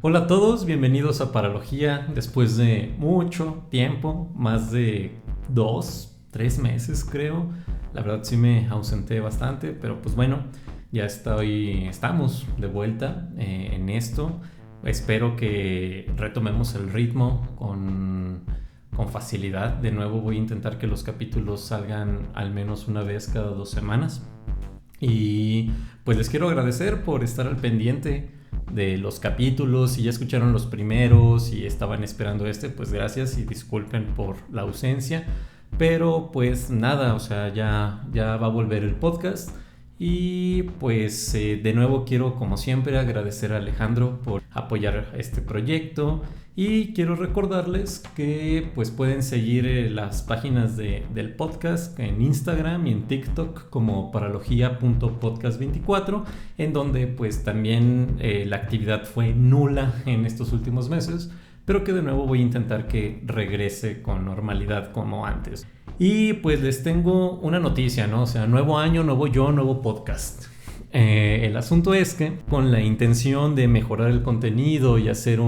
Hola a todos, bienvenidos a Paralogía después de mucho tiempo, más de 2, 3 meses creo. La verdad sí me ausenté bastante, pero pues bueno, estamos de vuelta en esto. Espero que retomemos el ritmo con facilidad. De nuevo voy a intentar que los capítulos salgan al menos una vez cada 2 semanas. Y pues les quiero agradecer por estar al pendiente de los capítulos. Si ya escucharon los primeros y estaban esperando pues gracias y disculpen por la ausencia. Pero pues nada, o sea, ya va a volver el podcast. Y pues de nuevo quiero, como siempre, agradecer a Alejandro por apoyar este proyecto. Y quiero recordarles que pues pueden seguir las páginas del podcast en Instagram y en TikTok como paralogia.podcast24, en donde pues también la actividad fue nula en estos últimos meses, pero que de nuevo voy a intentar que regrese con normalidad como antes. Y pues les tengo una noticia, ¿no? O sea, nuevo año, nuevo yo, nuevo podcast. El asunto es que con la intención de mejorar el contenido y hacer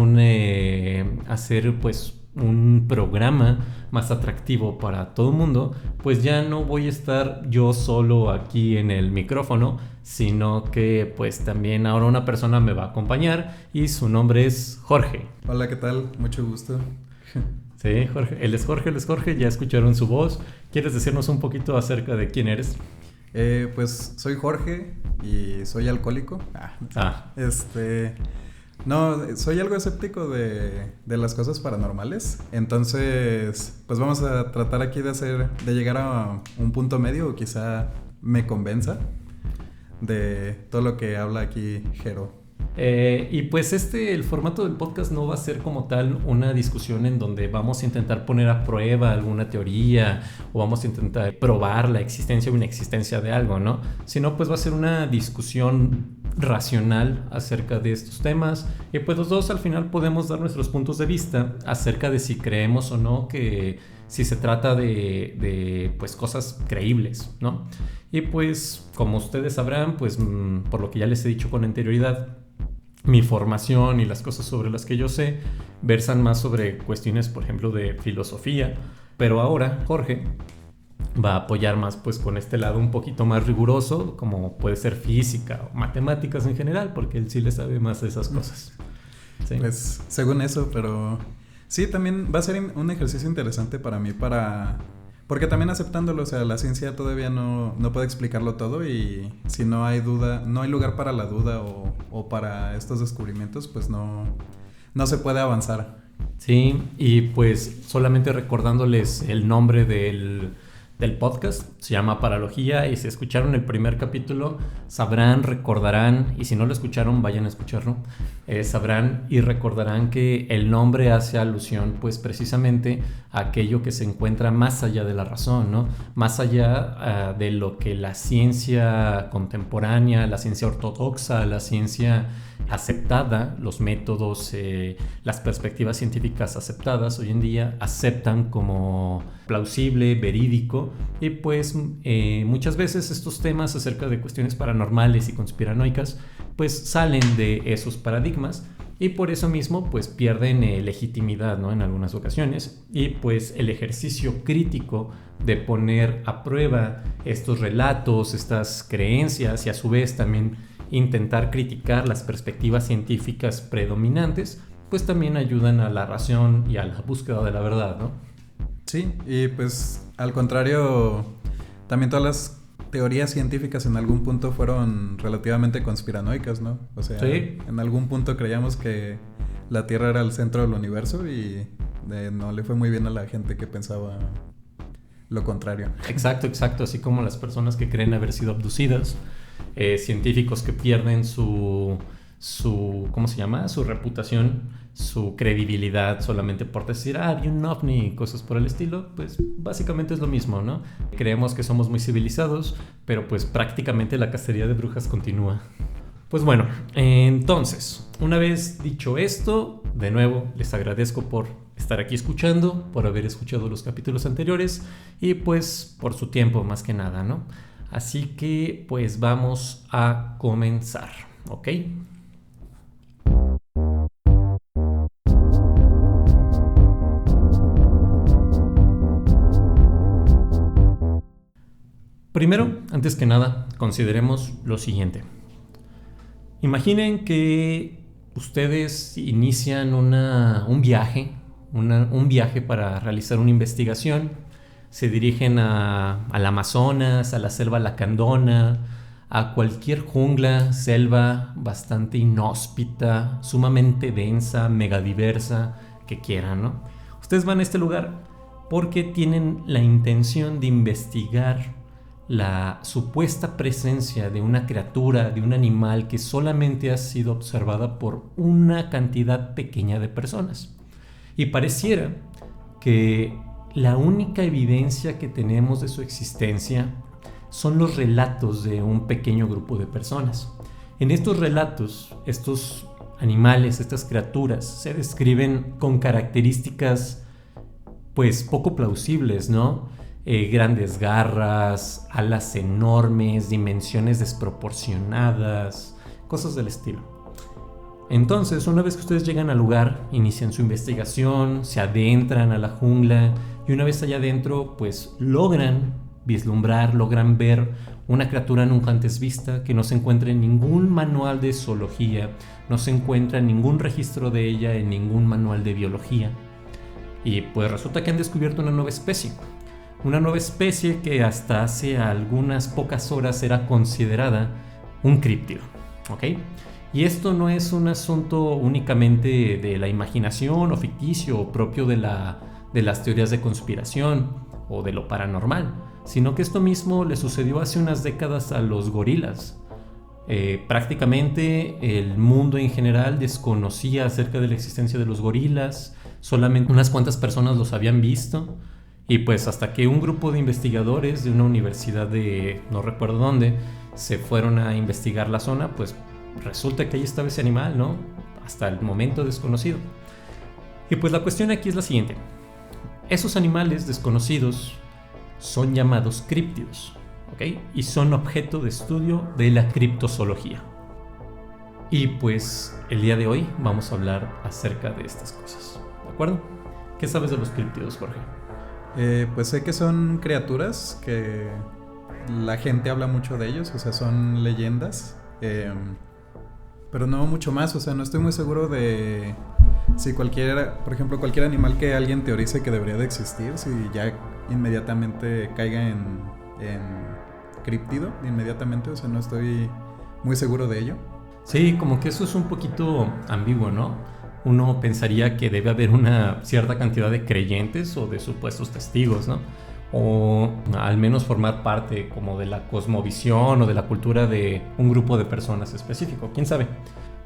pues un programa más atractivo para todo el mundo, pues ya no voy a estar yo solo aquí en el micrófono, sino que pues también ahora una persona me va a acompañar y su nombre es Jorge. Hola, ¿qué tal? Mucho gusto. Sí, Jorge. Él es Jorge, ya escucharon su voz. ¿Quieres decirnos un poquito acerca de quién eres? Pues soy Jorge y soy alcohólico. No, soy algo escéptico de las cosas paranormales. Entonces, pues vamos a tratar aquí de llegar a un punto medio, o quizá me convenza de todo lo que habla aquí Jero. Y pues el formato del podcast no va a ser como tal una discusión en donde vamos a intentar poner a prueba alguna teoría o vamos a intentar probar la existencia o inexistencia de algo, ¿no? Sino pues va a ser una discusión racional acerca de estos temas y pues los dos al final podemos dar nuestros puntos de vista acerca de si creemos o no que si se trata de pues cosas creíbles, ¿no? Y pues como ustedes sabrán, pues por lo que ya les he dicho con anterioridad, mi formación y las cosas sobre las que yo sé versan más sobre cuestiones, por ejemplo, de filosofía, pero ahora Jorge va a apoyar más pues con este lado un poquito más riguroso, como puede ser física o matemáticas en general, porque él sí le sabe más de esas cosas. ¿Sí? Pues según eso, pero sí, también va a ser un ejercicio interesante para mí, porque también aceptándolo, o sea, la ciencia todavía no puede explicarlo todo, y si no hay duda, no hay lugar para la duda o para estos descubrimientos, pues no se puede avanzar. Sí, y pues solamente recordándoles el nombre del podcast, se llama Paralogía, y si escucharon el primer capítulo sabrán, recordarán, y si no lo escucharon vayan a escucharlo, sabrán y recordarán que el nombre hace alusión pues precisamente a aquello que se encuentra más allá de la razón, ¿no? Más allá de lo que la ciencia contemporánea, la ciencia ortodoxa, la ciencia aceptada, los métodos, las perspectivas científicas aceptadas hoy en día aceptan como plausible, verídico, y pues muchas veces estos temas acerca de cuestiones paranormales y conspiranoicas pues salen de esos paradigmas y por eso mismo pues pierden legitimidad, ¿no? En algunas ocasiones, y pues el ejercicio crítico de poner a prueba estos relatos, estas creencias, y a su vez también intentar criticar las perspectivas científicas predominantes, pues también ayudan a la razón y a la búsqueda de la verdad, ¿no? Sí, y pues al contrario, también todas las teorías científicas en algún punto fueron relativamente conspiranoicas, ¿no? O sea, sí, en algún punto creíamos que la Tierra era el centro del universo, y no le fue muy bien a la gente que pensaba lo contrario. exacto, así como las personas que creen haber sido abducidas, científicos que pierden su ¿cómo se llama? Su reputación, su credibilidad solamente por decir, vi un ovni y cosas por el estilo, pues básicamente es lo mismo, ¿no? Creemos que somos muy civilizados, pero pues prácticamente la cacería de brujas continúa. Pues bueno, entonces, una vez dicho esto, de nuevo les agradezco por estar aquí escuchando, por haber escuchado los capítulos anteriores y pues por su tiempo más que nada, ¿no? Así que pues vamos a comenzar, ¿ok? Primero, antes que nada, consideremos lo siguiente. Imaginen que ustedes inician un viaje para realizar una investigación. Se dirigen al Amazonas, a la selva lacandona, a cualquier jungla, selva bastante inhóspita, sumamente densa, megadiversa, que quieran, ¿no? Ustedes van a este lugar porque tienen la intención de investigar la supuesta presencia de una criatura, de un animal que solamente ha sido observada por una cantidad pequeña de personas. Y pareciera que la única evidencia que tenemos de su existencia son los relatos de un pequeño grupo de personas. En estos relatos, estos animales, estas criaturas, se describen con características pues poco plausibles, ¿no? Grandes garras, alas enormes, dimensiones desproporcionadas, cosas del estilo. Entonces, una vez que ustedes llegan al lugar, inician su investigación, se adentran a la jungla y una vez allá adentro, pues logran vislumbrar, logran ver una criatura nunca antes vista que no se encuentra en ningún manual de zoología, no se encuentra ningún registro de ella en ningún manual de biología. Y pues resulta que han descubierto una nueva especie que hasta hace algunas pocas horas era considerada un críptido, ¿ok? Y esto no es un asunto únicamente de la imaginación o ficticio o propio de las teorías de conspiración o de lo paranormal, sino que esto mismo le sucedió hace unas décadas a los gorilas. Prácticamente el mundo en general desconocía acerca de la existencia de los gorilas, solamente unas cuantas personas los habían visto. Y pues hasta que un grupo de investigadores de una universidad de no recuerdo dónde se fueron a investigar la zona, pues resulta que ahí estaba ese animal, ¿no? Hasta el momento desconocido. Y pues la cuestión aquí es la siguiente. Esos animales desconocidos son llamados críptidos, ¿ok? Y son objeto de estudio de la criptozoología. Y pues el día de hoy vamos a hablar acerca de estas cosas, ¿de acuerdo? ¿Qué sabes de los críptidos, Jorge? Pues sé que son criaturas que la gente habla mucho de ellos, o sea, son leyendas, pero no mucho más, o sea, no estoy muy seguro de si por ejemplo, cualquier animal que alguien teorice que debería de existir, si ya inmediatamente caiga en críptido, inmediatamente, o sea, no estoy muy seguro de ello. Sí, como que eso es un poquito ambiguo, ¿no? Uno pensaría que debe haber una cierta cantidad de creyentes o de supuestos testigos, ¿no? O al menos formar parte como de la cosmovisión o de la cultura de un grupo de personas específico, quién sabe.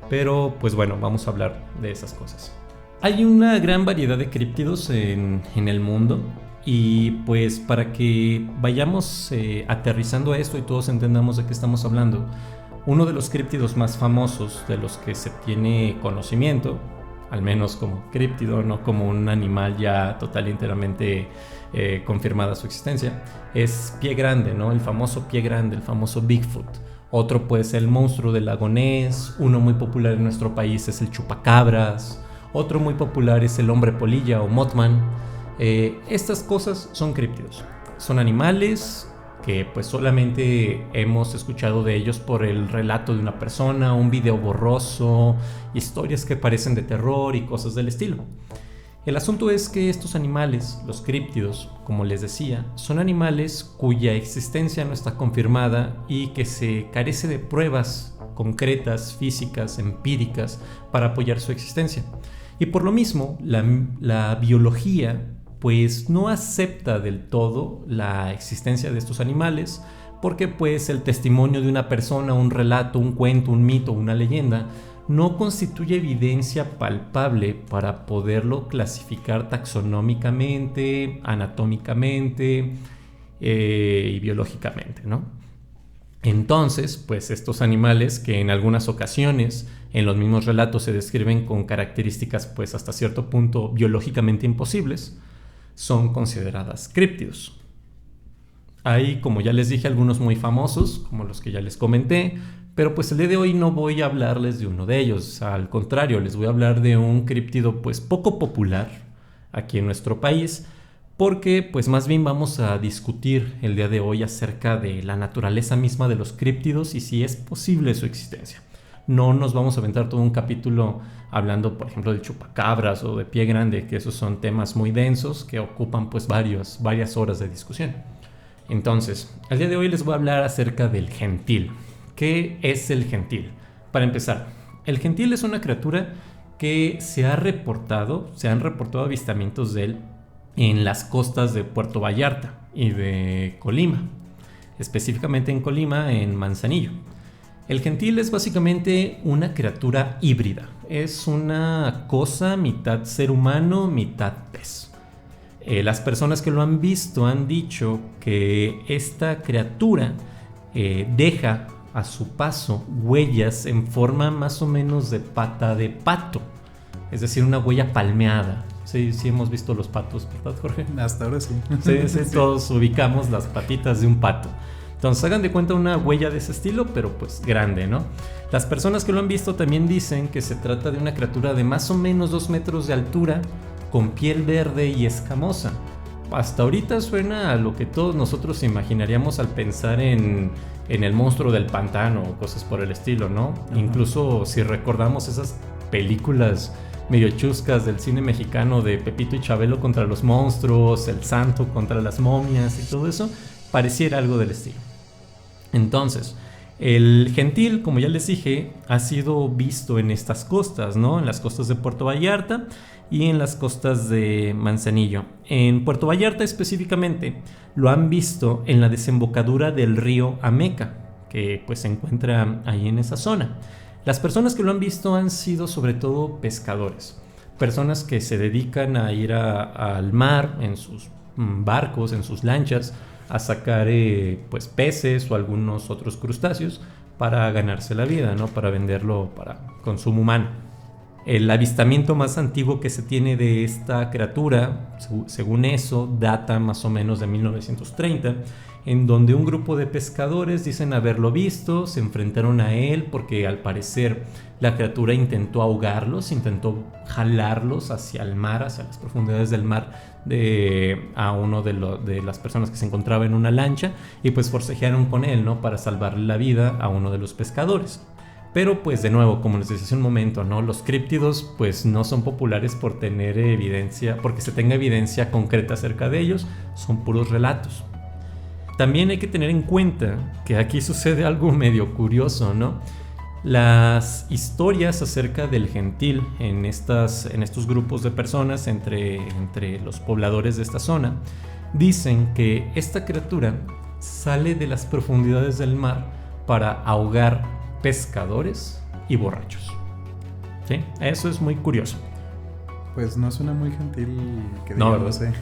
Pero pues bueno, vamos a hablar de esas cosas. Hay una gran variedad de críptidos en el mundo y pues para que vayamos aterrizando a esto y todos entendamos de qué estamos hablando, uno de los críptidos más famosos de los que se tiene conocimiento, al menos como críptido, no como un animal ya total y enteramente confirmada su existencia, es Pie Grande, ¿no? El famoso Pie Grande, el famoso Bigfoot. Otro puede ser el monstruo del lago Ness, uno muy popular en nuestro país es el chupacabras, otro muy popular es el hombre polilla o Mothman. Estas cosas son críptidos, son animales que pues solamente hemos escuchado de ellos por el relato de una persona, un video borroso, historias que parecen de terror y cosas del estilo. El asunto es que estos animales, los críptidos, como les decía, son animales cuya existencia no está confirmada y que se carece de pruebas concretas, físicas, empíricas para apoyar su existencia. Y por lo mismo, la biología pues no acepta del todo la existencia de estos animales porque pues el testimonio de una persona, un relato, un cuento, un mito, una leyenda no constituye evidencia palpable para poderlo clasificar taxonómicamente, anatómicamente y biológicamente, ¿no? Entonces, pues estos animales que en algunas ocasiones en los mismos relatos se describen con características pues hasta cierto punto biológicamente imposibles, son consideradas críptidos. Hay, como ya les dije, algunos muy famosos, como los que ya les comenté, pero pues el día de hoy no voy a hablarles de uno de ellos. Al contrario, les voy a hablar de un críptido pues poco popular aquí en nuestro país, porque pues más bien vamos a discutir el día de hoy acerca de la naturaleza misma de los críptidos y si es posible su existencia. No nos vamos a aventar todo un capítulo hablando, por ejemplo, del chupacabras o de pie grande, que esos son temas muy densos que ocupan pues varias horas de discusión. Entonces, el día de hoy les voy a hablar acerca del gentil. ¿Qué es el gentil? Para empezar, el gentil es una criatura que se han reportado avistamientos de él en las costas de Puerto Vallarta y de Colima, específicamente en Colima, en Manzanillo. El gentil es básicamente una criatura híbrida, es una cosa mitad ser humano, mitad pez. Las personas que lo han visto han dicho que esta criatura deja a su paso huellas en forma más o menos de pata de pato, es decir, una huella palmeada. Sí, hemos visto los patos, ¿verdad, Jorge? Hasta ahora sí. Sí, todos ubicamos las patitas de un pato. Entonces hagan de cuenta una huella de ese estilo, pero pues grande, ¿no? Las personas que lo han visto también dicen que se trata de una criatura de más o menos 2 metros de altura, con piel verde y escamosa. Hasta ahorita suena a lo que todos nosotros imaginaríamos al pensar en el monstruo del pantano o cosas por el estilo, ¿no? Uh-huh. Incluso si recordamos esas películas medio chuscas del cine mexicano de Pepito y Chabelo contra los monstruos, el santo contra las momias y todo eso, pareciera algo del estilo. Entonces, el gentil, como ya les dije, ha sido visto en estas costas, ¿no? En las costas de Puerto Vallarta y en las costas de Manzanillo. En Puerto Vallarta específicamente lo han visto en la desembocadura del río Ameca, que pues se encuentra ahí en esa zona. Las personas que lo han visto han sido sobre todo pescadores, personas que se dedican a ir al mar en sus barcos, en sus lanchas, a sacar pues peces o algunos otros crustáceos para ganarse la vida, ¿no? Para venderlo para consumo humano. El avistamiento más antiguo que se tiene de esta criatura, según eso, data más o menos de 1930, en donde un grupo de pescadores dicen haberlo visto, se enfrentaron a él porque al parecer la criatura intentó ahogarlos, intentó jalarlos hacia el mar, hacia las profundidades del mar, a uno de las personas que se encontraba en una lancha, y pues forcejearon con él, ¿no? Para salvarle la vida a uno de los pescadores. Pero pues de nuevo, como les decía hace un momento, ¿no? Los críptidos pues no son populares por tener evidencia, porque se tenga evidencia concreta acerca de ellos, son puros relatos. También hay que tener en cuenta que aquí sucede algo medio curioso, ¿no? Las historias acerca del gentil en estos grupos de personas, entre los pobladores de esta zona, dicen que esta criatura sale de las profundidades del mar para ahogar pescadores y borrachos. ¿Sí? Eso es muy curioso. Pues no suena muy gentil que no, digamos, ¿verdad?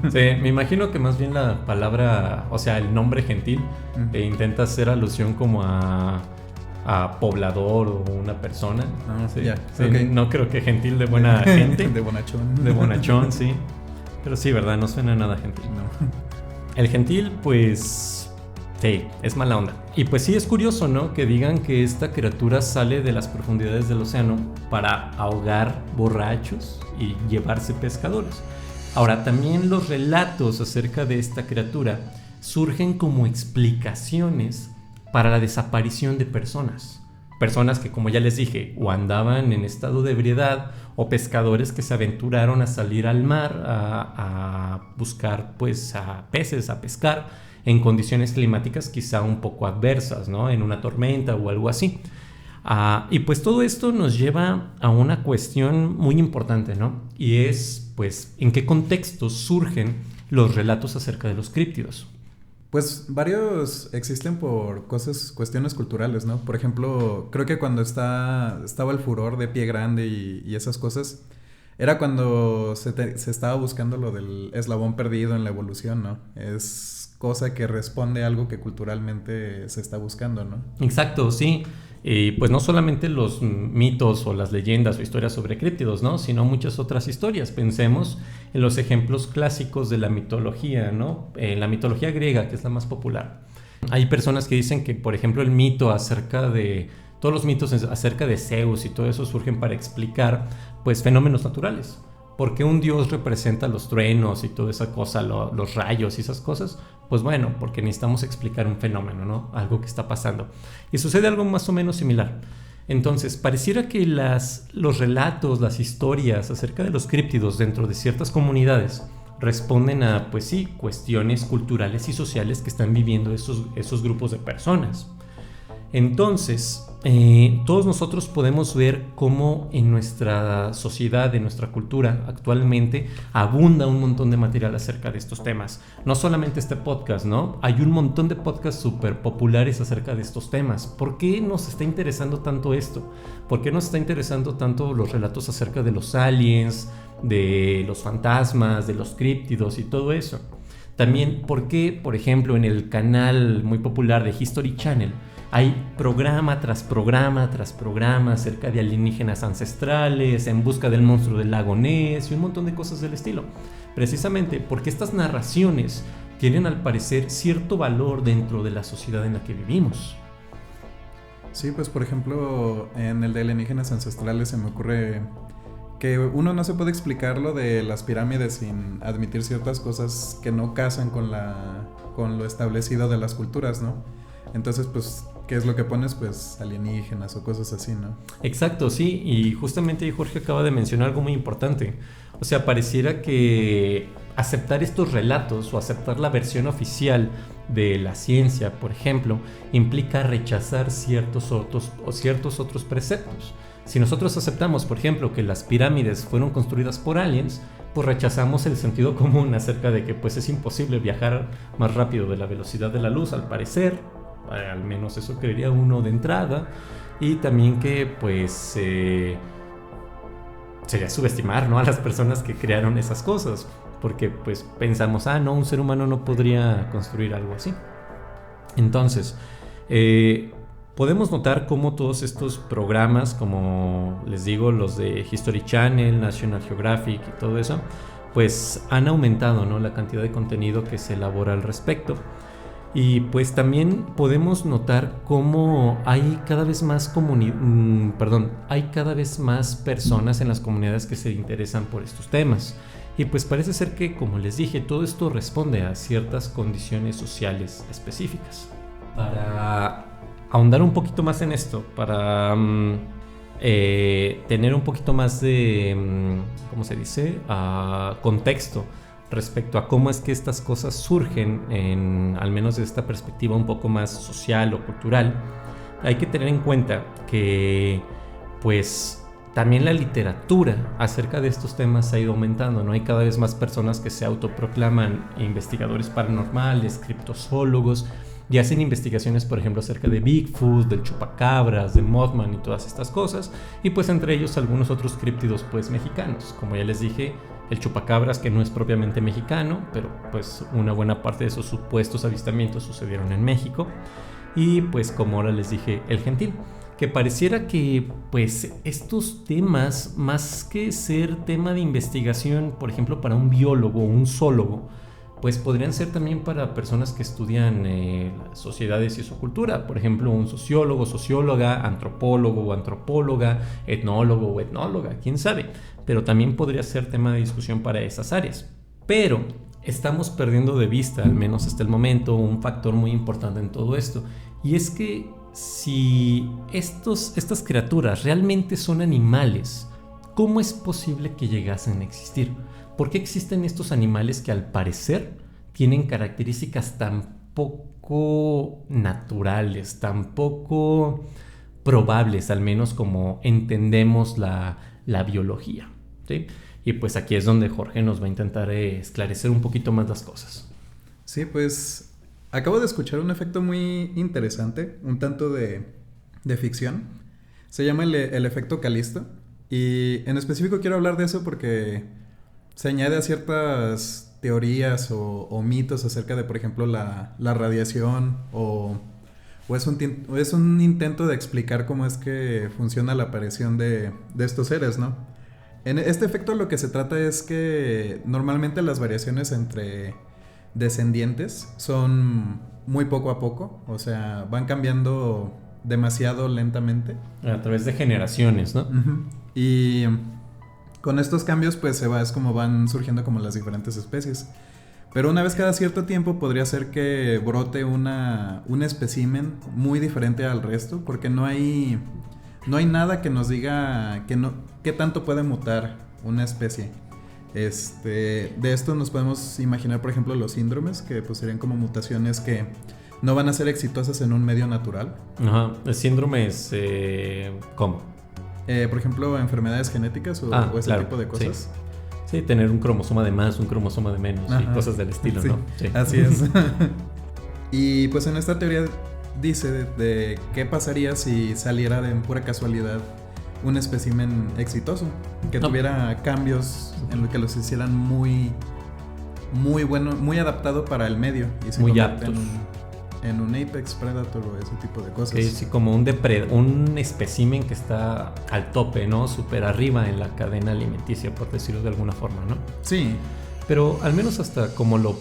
Sí, me imagino que más bien la palabra, o sea, el nombre gentil, intenta hacer alusión como a poblador o una persona. Sí, yeah, sí, okay. No creo que gentil de buena gente. De bonachón. De bonachón, sí. Pero sí, ¿verdad? No suena nada gentil. No. El gentil, pues... sí, es mala onda. Y pues sí es curioso, ¿no? Que digan que esta criatura sale de las profundidades del océano para ahogar borrachos y llevarse pescadores. Ahora, también los relatos acerca de esta criatura surgen como explicaciones para la desaparición de personas. Personas que, como ya les dije, o andaban en estado de ebriedad, o pescadores que se aventuraron a salir al mar a buscar pues a peces, a pescar, en condiciones climáticas quizá un poco adversas, ¿no? En una tormenta o algo así. Y pues todo esto nos lleva a una cuestión muy importante, ¿no? Y es, pues, ¿en qué contextos surgen los relatos acerca de los críptidos? Pues varios existen por cuestiones culturales, ¿no? Por ejemplo, creo que cuando estaba el furor de Pie Grande y esas cosas, era cuando se estaba buscando lo del eslabón perdido en la evolución, ¿no? Es cosa que responde a algo que culturalmente se está buscando, ¿no? Exacto, sí. Y pues no solamente los mitos o las leyendas o historias sobre críptidos, ¿no? Sino muchas otras historias. Pensemos en los ejemplos clásicos de la mitología, ¿no? La mitología griega, que es la más popular. Hay personas que dicen que, por ejemplo, el mito todos los mitos acerca de Zeus y todo eso surgen para explicar, pues, fenómenos naturales. ¿Por qué un dios representa los truenos y toda esa cosa, los rayos y esas cosas? Pues bueno, porque necesitamos explicar un fenómeno, ¿no? Algo que está pasando. Y sucede algo más o menos similar. Entonces, pareciera que los relatos, las historias acerca de los críptidos dentro de ciertas comunidades responden a, pues sí, cuestiones culturales y sociales que están viviendo esos grupos de personas. Entonces, todos nosotros podemos ver cómo en nuestra sociedad, en nuestra cultura actualmente abunda un montón de material acerca de estos temas. No solamente este podcast, ¿no? Hay un montón de podcasts súper populares acerca de estos temas. ¿Por qué nos está interesando tanto esto? ¿Por qué nos está interesando tanto los relatos acerca de los aliens, de los fantasmas, de los críptidos y todo eso? También, ¿por qué, por ejemplo, en el canal muy popular de History Channel hay programa tras programa tras programa acerca de alienígenas ancestrales, en busca del monstruo del lago Ness y un montón de cosas del estilo? Precisamente porque estas narraciones tienen al parecer cierto valor dentro de la sociedad en la que vivimos. Sí, pues por ejemplo, en el de alienígenas ancestrales se me ocurre que uno no se puede explicar lo de las pirámides sin admitir ciertas cosas que no casan con lo establecido de las culturas, ¿no? Entonces, pues, ¿qué es lo que pones? Pues alienígenas o cosas así, ¿no? Exacto, sí, y justamente Jorge acaba de mencionar algo muy importante. O sea, pareciera que aceptar estos relatos o aceptar la versión oficial de la ciencia, por ejemplo, implica rechazar ciertos otros preceptos. Si nosotros aceptamos, por ejemplo, que las pirámides fueron construidas por aliens, pues rechazamos el sentido común acerca de que pues es imposible viajar más rápido de la velocidad de la luz, al parecer. Al menos eso creería uno de entrada. Y también que pues sería subestimar, ¿no?, a las personas que crearon esas cosas, porque pues pensamos, no, un ser humano no podría construir algo así. Entonces podemos notar cómo todos estos programas, como les digo, los de History Channel, National Geographic y todo eso, pues han aumentado, ¿no?, la cantidad de contenido que se elabora al respecto. Y pues también podemos notar cómo hay cada vez más hay cada vez más personas en las comunidades que se interesan por estos temas. Y pues parece ser que, como les dije, todo esto responde a ciertas condiciones sociales específicas. Para ahondar un poquito más en esto, para tener un poquito más de, ¿cómo se dice?, contexto respecto a cómo es que estas cosas surgen, al menos desde esta perspectiva un poco más social o cultural, hay que tener en cuenta que pues también la literatura acerca de estos temas ha ido aumentando, ¿no? Hay cada vez más personas que se autoproclaman investigadores paranormales, criptozoólogos, y hacen investigaciones, por ejemplo, acerca de Bigfoot, del chupacabras, de Mothman y todas estas cosas, y pues entre ellos algunos otros críptidos pues mexicanos. Como ya les dije, el chupacabras, que no es propiamente mexicano, pero pues una buena parte de esos supuestos avistamientos sucedieron en México. Y pues como ahora les dije, el gentil, que pareciera que pues estos temas, más que ser tema de investigación, por ejemplo, para un biólogo o un zoólogo, pues podrían ser también para personas que estudian las sociedades y su cultura. Por ejemplo, un sociólogo, socióloga, antropólogo o antropóloga, etnólogo o etnóloga, quién sabe. Pero también podría ser tema de discusión para esas áreas. Pero estamos perdiendo de vista, al menos hasta el momento, un factor muy importante en todo esto. Y es que si estas criaturas realmente son animales, ¿cómo es posible que llegasen a existir? ¿Por qué existen estos animales que al parecer tienen características tan poco naturales, tan poco probables, al menos como entendemos la biología, ¿sí? Y pues aquí es donde Jorge nos va a intentar esclarecer un poquito más las cosas. Sí, pues acabo de escuchar un efecto muy interesante, un tanto de ficción. Se llama el efecto Calisto. Y en específico quiero hablar de eso porque se añade a ciertas teorías o mitos acerca de, por ejemplo, la radiación o es un intento de explicar cómo es que funciona la aparición de estos seres, ¿no? En este efecto lo que se trata es que normalmente las variaciones entre descendientes son muy poco a poco, o sea, van cambiando demasiado lentamente. A través de generaciones, ¿no? Uh-huh. Y Con estos cambios pues es como van surgiendo como las diferentes especies. Pero una vez cada cierto tiempo podría ser que brote un espécimen muy diferente al resto, porque no hay nada que nos diga qué tanto puede mutar una especie. De esto nos podemos imaginar, por ejemplo, los síndromes, que pues serían como mutaciones que no van a ser exitosas en un medio natural. Ajá, el síndrome es... ¿cómo? Por ejemplo, enfermedades genéticas o ese tipo de cosas. Sí, tener un cromosoma de más, un cromosoma de menos. Ajá. Y cosas del estilo, sí, ¿no? Sí, así es. Y pues en esta teoría dice de qué pasaría si saliera de pura casualidad un espécimen exitoso, que tuviera cambios en lo que los hicieran muy bueno, muy adaptado para el medio y se muy aptos en un apex predator o ese tipo de cosas. Sí, como un espécimen que está al tope, ¿no? Súper arriba en la cadena alimenticia, por decirlo de alguna forma, ¿no? Sí. Pero al menos hasta como lo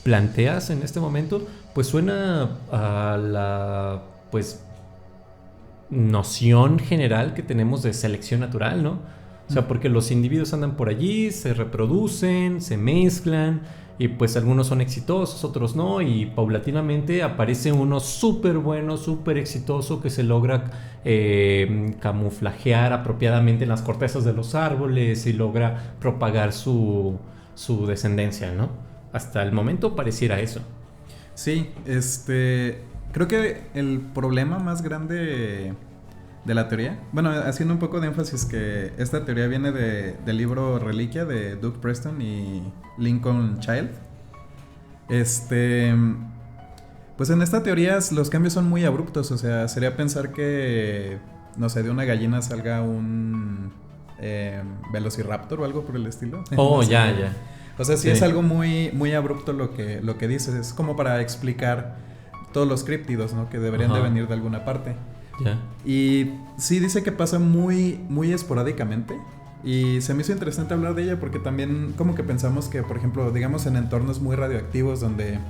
planteas en este momento, pues suena a la, pues, noción general que tenemos de selección natural, ¿no? O sea, porque los individuos andan por allí, se reproducen, se mezclan, y pues algunos son exitosos, otros no, y paulatinamente aparece uno súper bueno, súper exitoso que se logra camuflajear apropiadamente en las cortezas de los árboles y logra propagar su descendencia, ¿no? Hasta el momento pareciera eso. Sí, creo que el problema más grande de la teoría, bueno, haciendo un poco de énfasis que esta teoría viene del libro Reliquia de Doug Preston y Lincoln Child. Pues en esta teoría los cambios son muy abruptos, o sea, sería pensar que, no sé, de una gallina salga un velociraptor o algo por el estilo. Oh, no sé. ya. O sea, sí es algo muy, muy abrupto lo que dices, es como para explicar todos los críptidos, ¿no? Que deberían de venir de alguna parte. Yeah. Y sí dice que pasa muy, muy esporádicamente. Y se me hizo interesante hablar de ella porque también como que pensamos que, por ejemplo, digamos en entornos muy radioactivos donde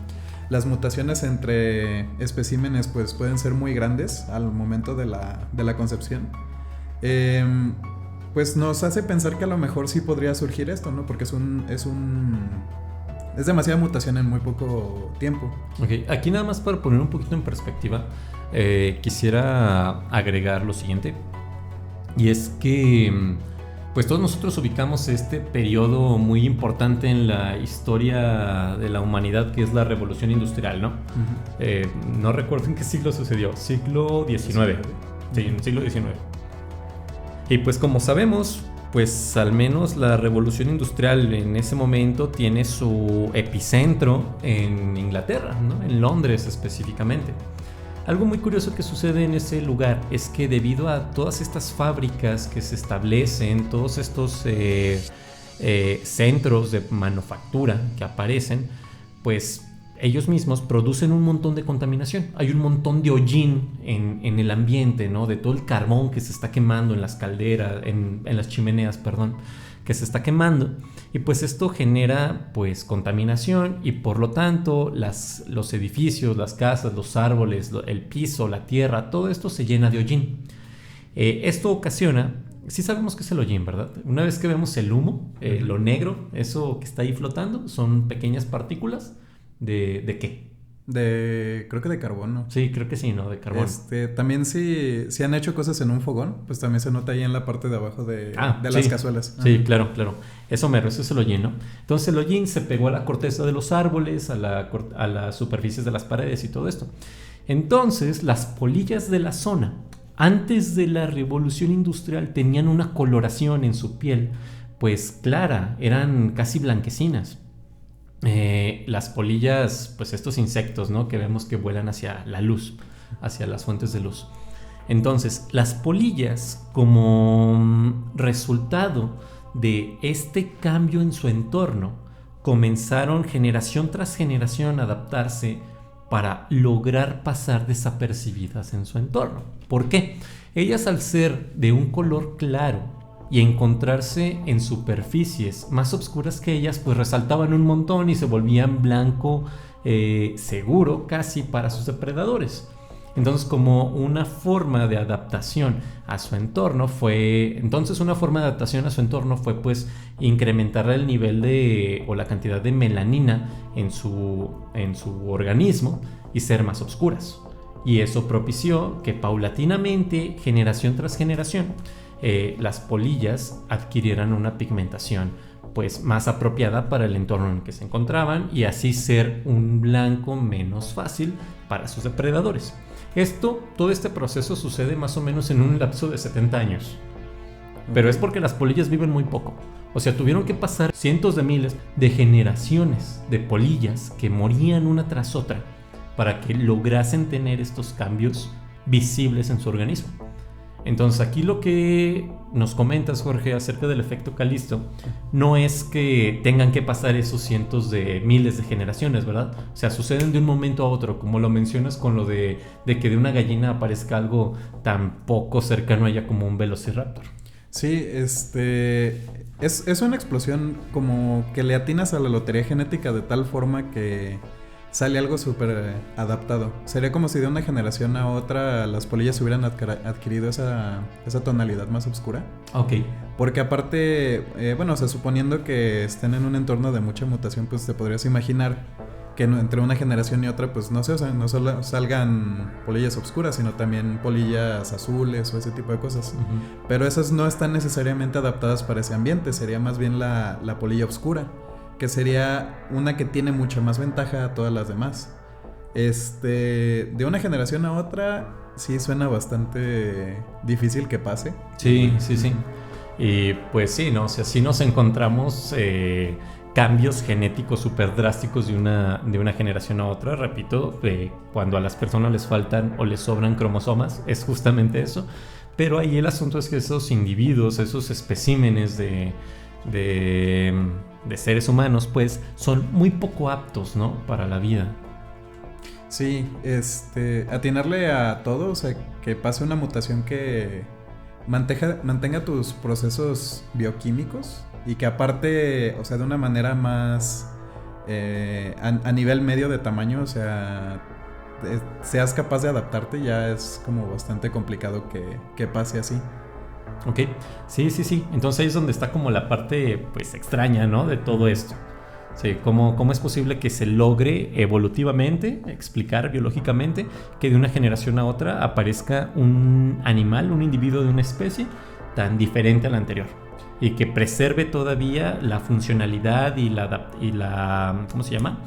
las mutaciones entre especímenes pues pueden ser muy grandes al momento de la concepción, pues nos hace pensar que a lo mejor sí podría surgir esto, ¿no? Porque es demasiada mutación en muy poco tiempo. Okay. Aquí nada más para poner un poquito en perspectiva, quisiera agregar lo siguiente. Y es que pues todos nosotros ubicamos este periodo muy importante en la historia de la humanidad, que es la Revolución Industrial, ¿no? Uh-huh. No recuerdo en qué siglo sucedió. Siglo XIX. Sí, en el siglo XIX. Y pues como sabemos, pues al menos la Revolución Industrial en ese momento tiene su epicentro en Inglaterra, ¿no? En Londres específicamente. Algo muy curioso que sucede en ese lugar es que debido a todas estas fábricas que se establecen, todos estos centros de manufactura que aparecen, pues ellos mismos producen un montón de contaminación. Hay un montón de hollín en el ambiente, ¿no? De todo el carbón que se está quemando en las calderas, en las chimeneas, perdón, que se está quemando. Y pues esto genera pues contaminación y por lo tanto los edificios, las casas, los árboles, el piso, la tierra, todo esto se llena de hollín. Esto ocasiona, sí sabemos qué es el hollín, ¿verdad? Una vez que vemos el humo, lo negro, eso que está ahí flotando, son pequeñas partículas ¿de qué? Creo que de carbono. Sí, creo que sí, ¿no? De carbono. También si han hecho cosas en un fogón, pues también se nota ahí en la parte de abajo de las cazuelas. Sí, claro. Eso es el hollín, ¿no? Entonces el hollín se pegó a la corteza de los árboles, a las superficies de las paredes y todo esto. Entonces las polillas de la zona, antes de la Revolución Industrial, tenían una coloración en su piel, pues clara, eran casi blanquecinas. Las polillas, pues estos insectos, ¿no? Que vemos que vuelan hacia la luz, hacia las fuentes de luz. Entonces, las polillas, como resultado de este cambio en su entorno, comenzaron generación tras generación a adaptarse para lograr pasar desapercibidas en su entorno. ¿Por qué? Ellas, al ser de un color claro y encontrarse en superficies más oscuras que ellas, pues resaltaban un montón y se volvían blanco seguro casi para sus depredadores. Entonces, como una forma de adaptación a su entorno fue pues incrementar el nivel o la cantidad de melanina en su organismo y ser más oscuras. Y eso propició que paulatinamente, generación tras generación, las polillas adquirieran una pigmentación pues más apropiada para el entorno en el que se encontraban y así ser un blanco menos fácil para sus depredadores. Todo este proceso sucede más o menos en un lapso de 70 años. Pero es porque las polillas viven muy poco. O sea, tuvieron que pasar cientos de miles de generaciones de polillas que morían una tras otra para que lograsen tener estos cambios visibles en su organismo. Entonces aquí lo que nos comentas, Jorge, acerca del efecto Calisto no es que tengan que pasar esos cientos de miles de generaciones, ¿verdad? O sea, suceden de un momento a otro, como lo mencionas con lo de que de una gallina aparezca algo tan poco cercano a ella como un velociraptor. Sí, es una explosión como que le atinas a la lotería genética de tal forma que sale algo súper adaptado. Sería como si de una generación a otra las polillas hubieran adquirido esa tonalidad más oscura. Ok. Porque aparte, o sea, suponiendo que estén en un entorno de mucha mutación, pues te podrías imaginar que entre una generación y otra, pues no sé, o sea, no solo salgan polillas oscuras, sino también polillas azules o ese tipo de cosas. Uh-huh. Pero esas no están necesariamente adaptadas para ese ambiente, sería más bien la polilla oscura, que sería una que tiene mucha más ventaja a todas las demás. De una generación a otra, sí suena bastante difícil que pase. Sí. Y pues sí, ¿no? O sea, sí nos encontramos cambios genéticos súper drásticos de una generación a otra. Repito, cuando a las personas les faltan o les sobran cromosomas, es justamente eso. Pero ahí el asunto es que esos individuos, esos especímenes de seres humanos, pues son muy poco aptos, ¿no? Para la vida. Sí, atinarle a todo, o sea, que pase una mutación que mantenga tus procesos bioquímicos y que aparte, o sea, de una manera más a nivel medio de tamaño, o sea, seas capaz de adaptarte, ya es como bastante complicado que pase así. Ok, sí. Entonces ahí es donde está como la parte pues extraña, ¿no? De todo esto. Sí, ¿cómo es posible que se logre evolutivamente, explicar biológicamente, que de una generación a otra aparezca un animal, un individuo de una especie tan diferente a la anterior? Y que preserve todavía la funcionalidad y la ¿cómo se llama?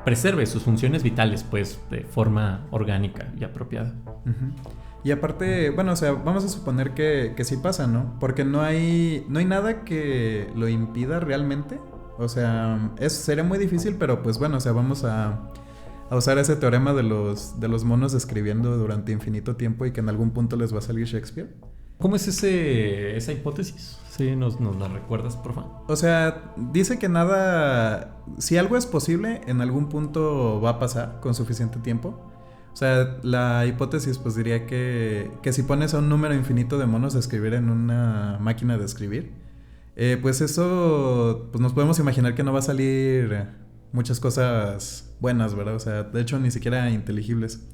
Preserve sus funciones vitales, pues, de forma orgánica y apropiada. Uh-huh. Y aparte, bueno, o sea, vamos a suponer que sí pasa, ¿no? Porque no hay nada que lo impida realmente. O sea, sería muy difícil, pero pues bueno, o sea, vamos a usar ese teorema de los monos escribiendo durante infinito tiempo y que en algún punto les va a salir Shakespeare. ¿Cómo es esa hipótesis? Sí, nos la recuerdas, por favor. O sea, dice que nada, si algo es posible, en algún punto va a pasar con suficiente tiempo. O sea, la hipótesis pues diría que si pones a un número infinito de monos a escribir en una máquina de escribir, pues eso, pues nos podemos imaginar que no va a salir muchas cosas buenas, ¿verdad? O sea, de hecho ni siquiera inteligibles.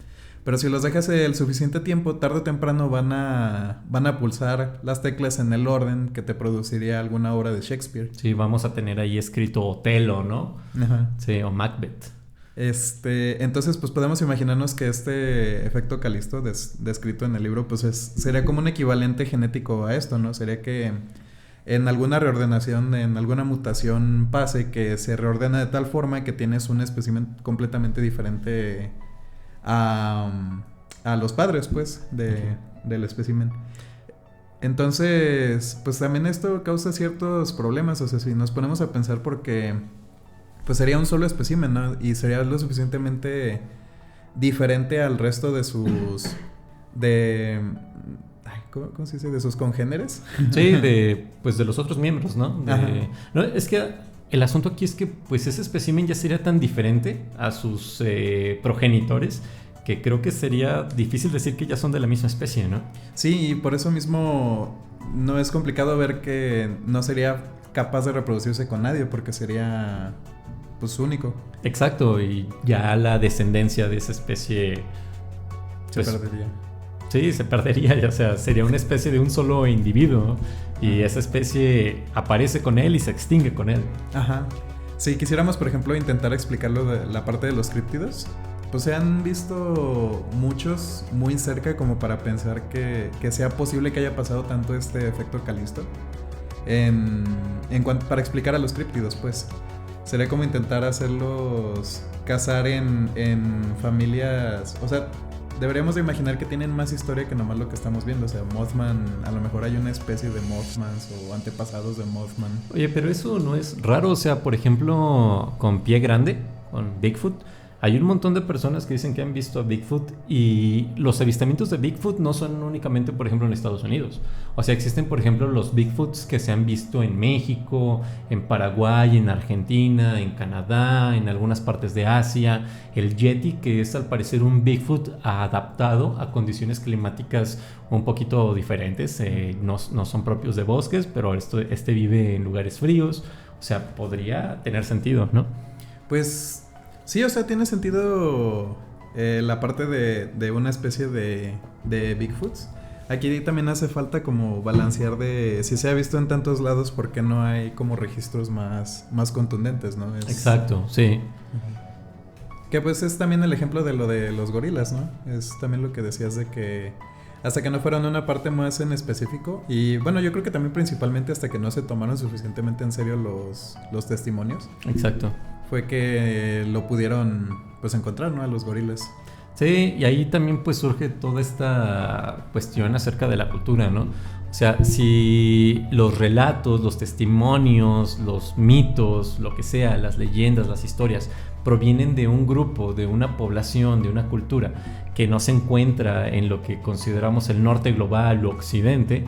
Pero si los dejas el suficiente tiempo, tarde o temprano van a pulsar las teclas en el orden que te produciría alguna obra de Shakespeare. Sí, vamos a tener ahí escrito Otelo, ¿no? Ajá. Sí, o Macbeth. Entonces, pues podemos imaginarnos que este efecto Calisto descrito en el libro, pues sería como un equivalente genético a esto, ¿no? Sería que en alguna reordenación, en alguna mutación pase que se reordena de tal forma que tienes un espécimen completamente diferente a los padres, pues, del espécimen. Entonces, pues también esto causa ciertos problemas, o sea, si nos ponemos a pensar, porque pues sería un solo espécimen, ¿no? Y sería lo suficientemente diferente al resto de sus ¿cómo se dice? De sus congéneres. Sí, de los otros miembros, ¿no? No, es que el asunto aquí es que pues ese espécimen ya sería tan diferente a sus progenitores que creo que sería difícil decir que ya son de la misma especie, ¿no? Sí, y por eso mismo no es complicado ver que no sería capaz de reproducirse con nadie, porque sería pues único. Exacto, y ya la descendencia de esa especie Se perdería. Sí, se perdería, ya, o sea, sería una especie de un solo individuo, ¿no? Y esa especie aparece con él y se extingue con él. Ajá. Si quisiéramos, por ejemplo, intentar explicarlo de la parte de los críptidos, pues se han visto muchos muy cerca como para pensar que sea posible que haya pasado tanto este efecto Calisto. Para explicar a los críptidos, pues sería como intentar hacerlos cazar en familias, o sea, deberíamos de imaginar que tienen más historia que nomás lo que estamos viendo. O sea, Mothman, a lo mejor hay una especie de Mothmans o antepasados de Mothman. Oye, pero eso no es raro. O sea, por ejemplo, con Pie Grande, con Bigfoot, hay un montón de personas que dicen que han visto a Bigfoot, y los avistamientos de Bigfoot no son únicamente, por ejemplo, en Estados Unidos. O sea, existen, por ejemplo, los Bigfoots que se han visto en México, en Paraguay, en Argentina, en Canadá, en algunas partes de Asia. El Yeti, que es al parecer un Bigfoot adaptado a condiciones climáticas un poquito diferentes. No son propios de bosques, pero este vive en lugares fríos. O sea, podría tener sentido, ¿no? Pues sí, o sea, tiene sentido la parte de una especie de Bigfoots. Aquí también hace falta como balancear de si se ha visto en tantos lados, ¿por qué no hay como registros más contundentes, ¿no? Exacto, sí. Que pues es también el ejemplo de lo de los gorilas, ¿no? Es también lo que decías de que hasta que no fueron una parte más en específico, y bueno, yo creo que también principalmente hasta que no se tomaron suficientemente en serio los testimonios. Exacto. Fue que lo pudieron pues encontrar, ¿no? A los gorilas. Sí, y ahí también pues surge toda esta cuestión acerca de la cultura, ¿no? O sea, si los relatos, los testimonios, los mitos, lo que sea, las leyendas, las historias, provienen de un grupo, de una población, de una cultura que no se encuentra en lo que consideramos el norte global o occidente,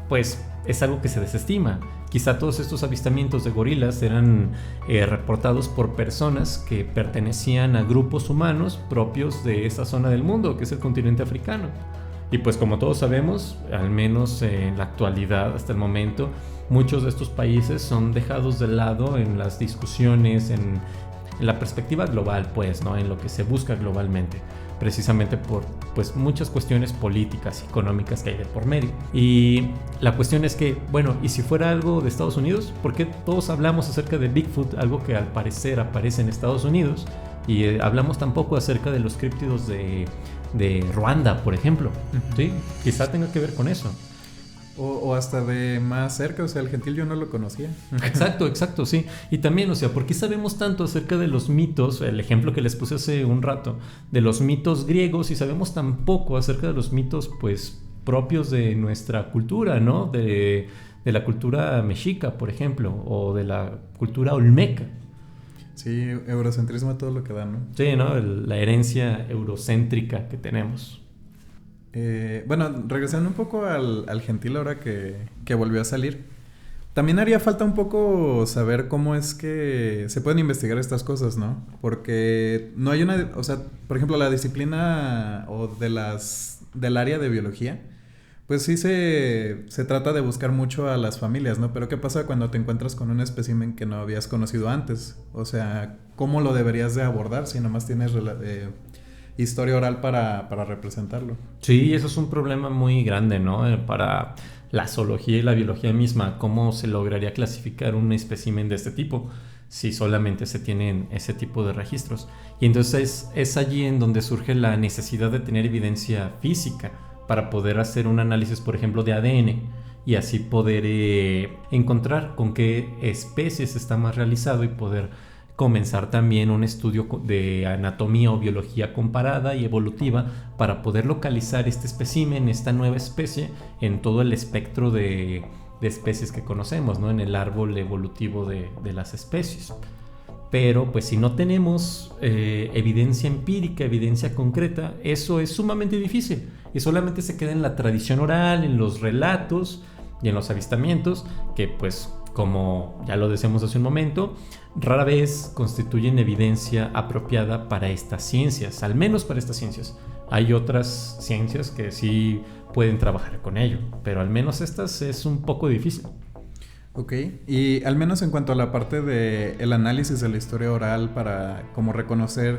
pues es algo que se desestima. Quizá todos estos avistamientos de gorilas eran reportados por personas que pertenecían a grupos humanos propios de esa zona del mundo, que es el continente africano. Y pues como todos sabemos, al menos en la actualidad, hasta el momento, muchos de estos países son dejados de lado en las discusiones, en la perspectiva global, pues, ¿no? En lo que se busca globalmente, precisamente por pues muchas cuestiones políticas, económicas que hay de por medio. Y la cuestión es que, bueno, ¿y si fuera algo de Estados Unidos? ¿Por qué todos hablamos acerca de Bigfoot, algo que al parecer aparece en Estados Unidos? Y hablamos tampoco acerca de los críptidos de Ruanda, por ejemplo. ¿Sí? Quizá tenga que ver con eso. O hasta de más cerca, o sea, el gentil yo no lo conocía. Exacto, sí. Y también, o sea, ¿por qué sabemos tanto acerca de los mitos? El ejemplo que les puse hace un rato, de los mitos griegos, y sabemos tan poco acerca de los mitos, pues, propios de nuestra cultura, ¿no? De la cultura mexica, por ejemplo, o de la cultura olmeca. Sí, eurocentrismo a todo lo que da, ¿no? Sí, ¿no? La herencia eurocéntrica que tenemos. Bueno, regresando un poco al gentil ahora que volvió a salir, también haría falta un poco saber cómo es que se pueden investigar estas cosas, ¿no? Porque no hay una, o sea, por ejemplo, la disciplina o del área de biología, pues sí se trata de buscar mucho a las familias, ¿no? Pero ¿qué pasa cuando te encuentras con un espécimen que no habías conocido antes? O sea, ¿cómo lo deberías de abordar si nomás tienes historia oral para representarlo? Sí, eso es un problema muy grande, ¿no? Para la zoología y la biología misma. ¿Cómo se lograría clasificar un espécimen de este tipo si solamente se tienen ese tipo de registros? Y entonces es allí en donde surge la necesidad de tener evidencia física para poder hacer un análisis, por ejemplo, de ADN, y así poder encontrar con qué especies está más realizado y poder comenzar también un estudio de anatomía o biología comparada y evolutiva para poder localizar este espécimen, esta nueva especie, en todo el espectro de especies que conocemos, ¿no? En el árbol evolutivo de las especies. Pero pues si no tenemos evidencia empírica, evidencia concreta, eso es sumamente difícil y solamente se queda en la tradición oral, en los relatos y en los avistamientos, que pues, como ya lo decíamos hace un momento, rara vez constituyen evidencia apropiada para estas ciencias, al menos para estas ciencias. Hay otras ciencias que sí pueden trabajar con ello, pero al menos estas es un poco difícil. Ok, y al menos en cuanto a la parte de el análisis de la historia oral para como reconocer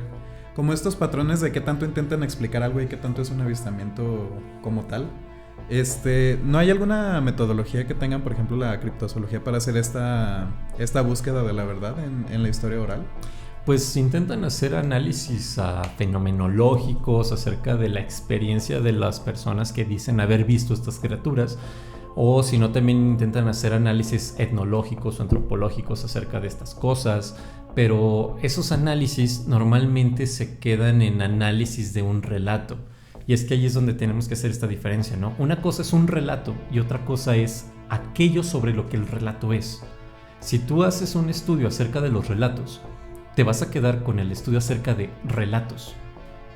como estos patrones de qué tanto intentan explicar algo y qué tanto es un avistamiento como tal, ¿no hay alguna metodología que tengan, por ejemplo, la criptozoología para hacer esta búsqueda de la verdad en la historia oral? Pues intentan hacer análisis fenomenológicos acerca de la experiencia de las personas que dicen haber visto estas criaturas, o si no también intentan hacer análisis etnológicos o antropológicos acerca de estas cosas, pero esos análisis normalmente se quedan en análisis de un relato. Y es que ahí es donde tenemos que hacer esta diferencia, ¿no? Una cosa es un relato y otra cosa es aquello sobre lo que el relato es. Si tú haces un estudio acerca de los relatos, te vas a quedar con el estudio acerca de relatos.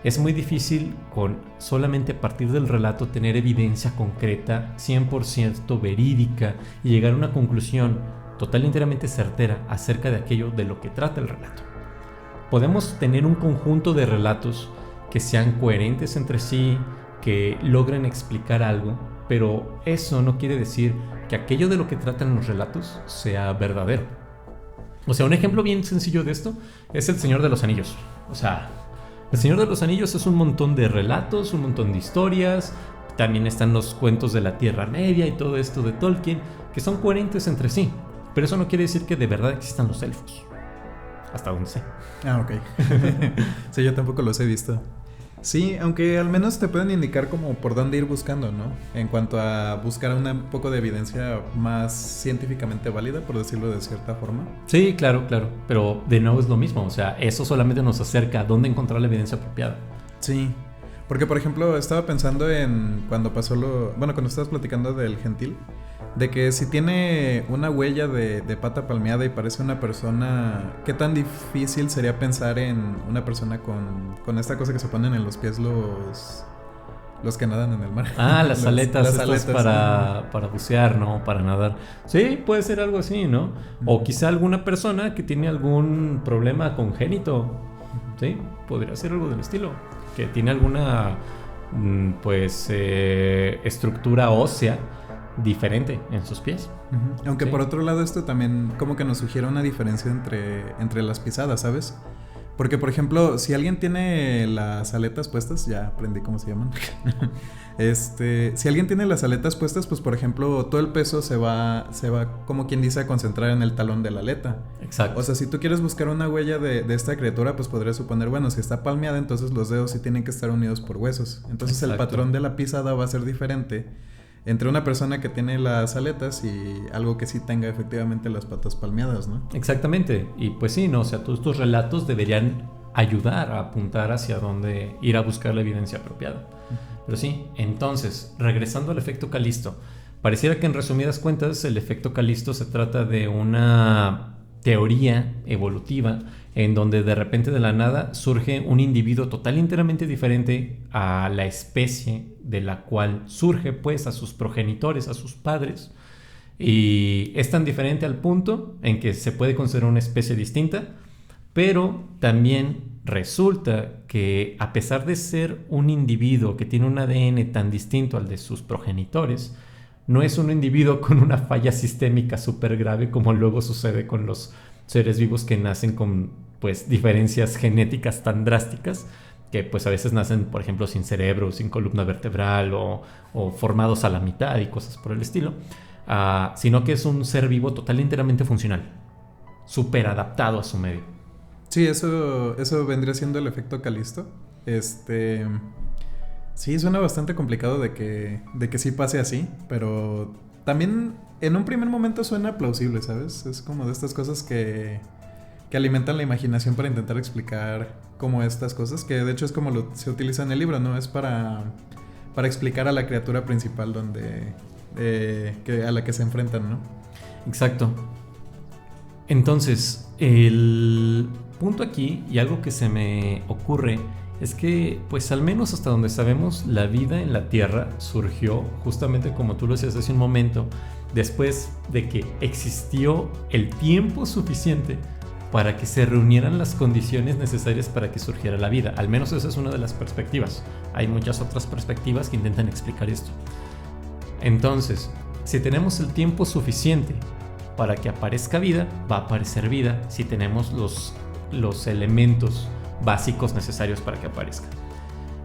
Es muy difícil con solamente a partir del relato tener evidencia concreta, 100% verídica y llegar a una conclusión total y enteramente certera acerca de aquello de lo que trata el relato. Podemos tener un conjunto de relatos que sean coherentes entre sí, que logren explicar algo, pero eso no quiere decir que aquello de lo que tratan los relatos sea verdadero. O sea, un ejemplo bien sencillo de esto es El Señor de los Anillos. O sea, El Señor de los Anillos es un montón de relatos, un montón de historias. También están los cuentos de la Tierra Media y todo esto de Tolkien, que son coherentes entre sí. Pero eso no quiere decir que de verdad existan los elfos. Hasta donde sé. Ah, ok. Sí, yo tampoco los he visto. Sí, aunque al menos te pueden indicar como por dónde ir buscando, ¿no? En cuanto a buscar un poco de evidencia más científicamente válida, por decirlo de cierta forma. Sí, claro. Pero de nuevo es lo mismo. O sea, eso solamente nos acerca a dónde encontrar la evidencia apropiada. Sí. Porque, por ejemplo, estaba pensando en cuando pasó cuando estabas platicando del gentil, de que si tiene una huella de pata palmeada y parece una persona, ¿qué tan difícil sería pensar en una persona con esta cosa que se ponen en los pies los que nadan en el mar? Ah, las aletas las estas aletas, para bucear, ¿no? Para nadar. Sí, puede ser algo así, ¿no? O quizá alguna persona que tiene algún problema congénito. Sí, podría ser algo del estilo. Que tiene alguna, estructura ósea diferente en sus pies. Aunque sí. Por otro lado esto también como que nos sugiere una diferencia entre las pisadas, ¿sabes? Porque, por ejemplo, si alguien tiene las aletas puestas, ya aprendí cómo se llaman. Si alguien tiene las aletas puestas, pues, por ejemplo, todo el peso se va, como quien dice, a concentrar en el talón de la aleta. Exacto. O sea, si tú quieres buscar una huella de esta criatura, pues podrías suponer, bueno, si está palmeada, entonces los dedos sí tienen que estar unidos por huesos. Entonces Exacto. El patrón de la pisada va a ser diferente entre una persona que tiene las aletas y algo que sí tenga efectivamente las patas palmeadas, ¿no? Exactamente. Y pues sí, ¿no? O sea, todos estos relatos deberían ayudar a apuntar hacia dónde ir a buscar la evidencia apropiada. Pero sí, entonces, regresando al efecto Calisto, pareciera que en resumidas cuentas el efecto Calisto se trata de una teoría evolutiva en donde de repente de la nada surge un individuo total y enteramente diferente a la especie de la cual surge, pues, a sus progenitores, a sus padres, y es tan diferente al punto en que se puede considerar una especie distinta, pero también resulta que a pesar de ser un individuo que tiene un ADN tan distinto al de sus progenitores, no es un individuo con una falla sistémica súper grave como luego sucede con los seres vivos que nacen con, pues, diferencias genéticas tan drásticas que, pues, a veces nacen, por ejemplo, sin cerebro, sin columna vertebral o formados a la mitad y cosas por el estilo, sino que es un ser vivo total y enteramente funcional, súper adaptado a su medio. Sí, eso vendría siendo el efecto Calisto. Sí, suena bastante complicado de que sí pase así, pero también en un primer momento suena plausible, ¿sabes? Es como de estas cosas que alimentan la imaginación para intentar explicar como estas cosas, que de hecho es como se utiliza en el libro, ¿no? Es para explicar a la criatura principal a la que se enfrentan, ¿no? Exacto. Entonces, el punto aquí, y algo que se me ocurre, es que, pues, al menos hasta donde sabemos, la vida en la Tierra surgió justamente como tú lo decías hace un momento, después de que existió el tiempo suficiente para que se reunieran las condiciones necesarias para que surgiera la vida. Al menos esa es una de las perspectivas. Hay muchas otras perspectivas que intentan explicar esto. Entonces, si tenemos el tiempo suficiente para que aparezca vida, va a aparecer vida si tenemos los elementos básicos necesarios para que aparezca.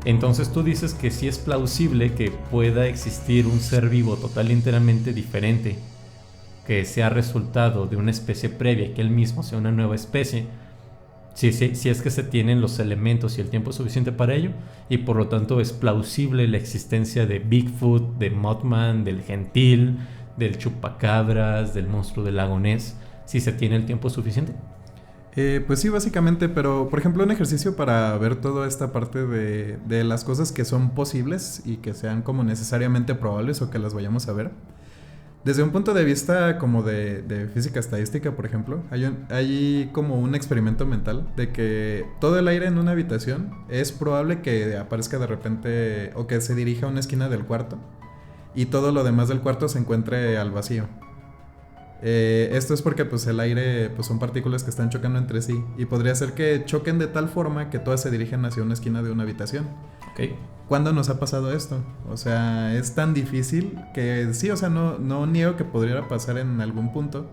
Entonces tú dices que sí es plausible que pueda existir un ser vivo total y enteramente diferente, que sea resultado de una especie previa y que él mismo sea una nueva especie, si es que se tienen los elementos y el tiempo suficiente para ello, y por lo tanto es plausible la existencia de Bigfoot, de Mothman, del gentil, del chupacabras, del monstruo del lago Ness, si se tiene el tiempo suficiente. Pues sí, básicamente, pero por ejemplo un ejercicio para ver toda esta parte de las cosas que son posibles y que sean como necesariamente probables o que las vayamos a ver. Desde un punto de vista como de física estadística, por ejemplo, hay como un experimento mental de que todo el aire en una habitación es probable que aparezca de repente o que se dirija a una esquina del cuarto y todo lo demás del cuarto se encuentre al vacío. Esto es porque pues el aire pues son partículas que están chocando entre sí y podría ser que choquen de tal forma que todas se dirigen hacia una esquina de una habitación. Okay. ¿Cuándo nos ha pasado esto? O sea, es tan difícil que sí, o sea, no niego que podría pasar en algún punto,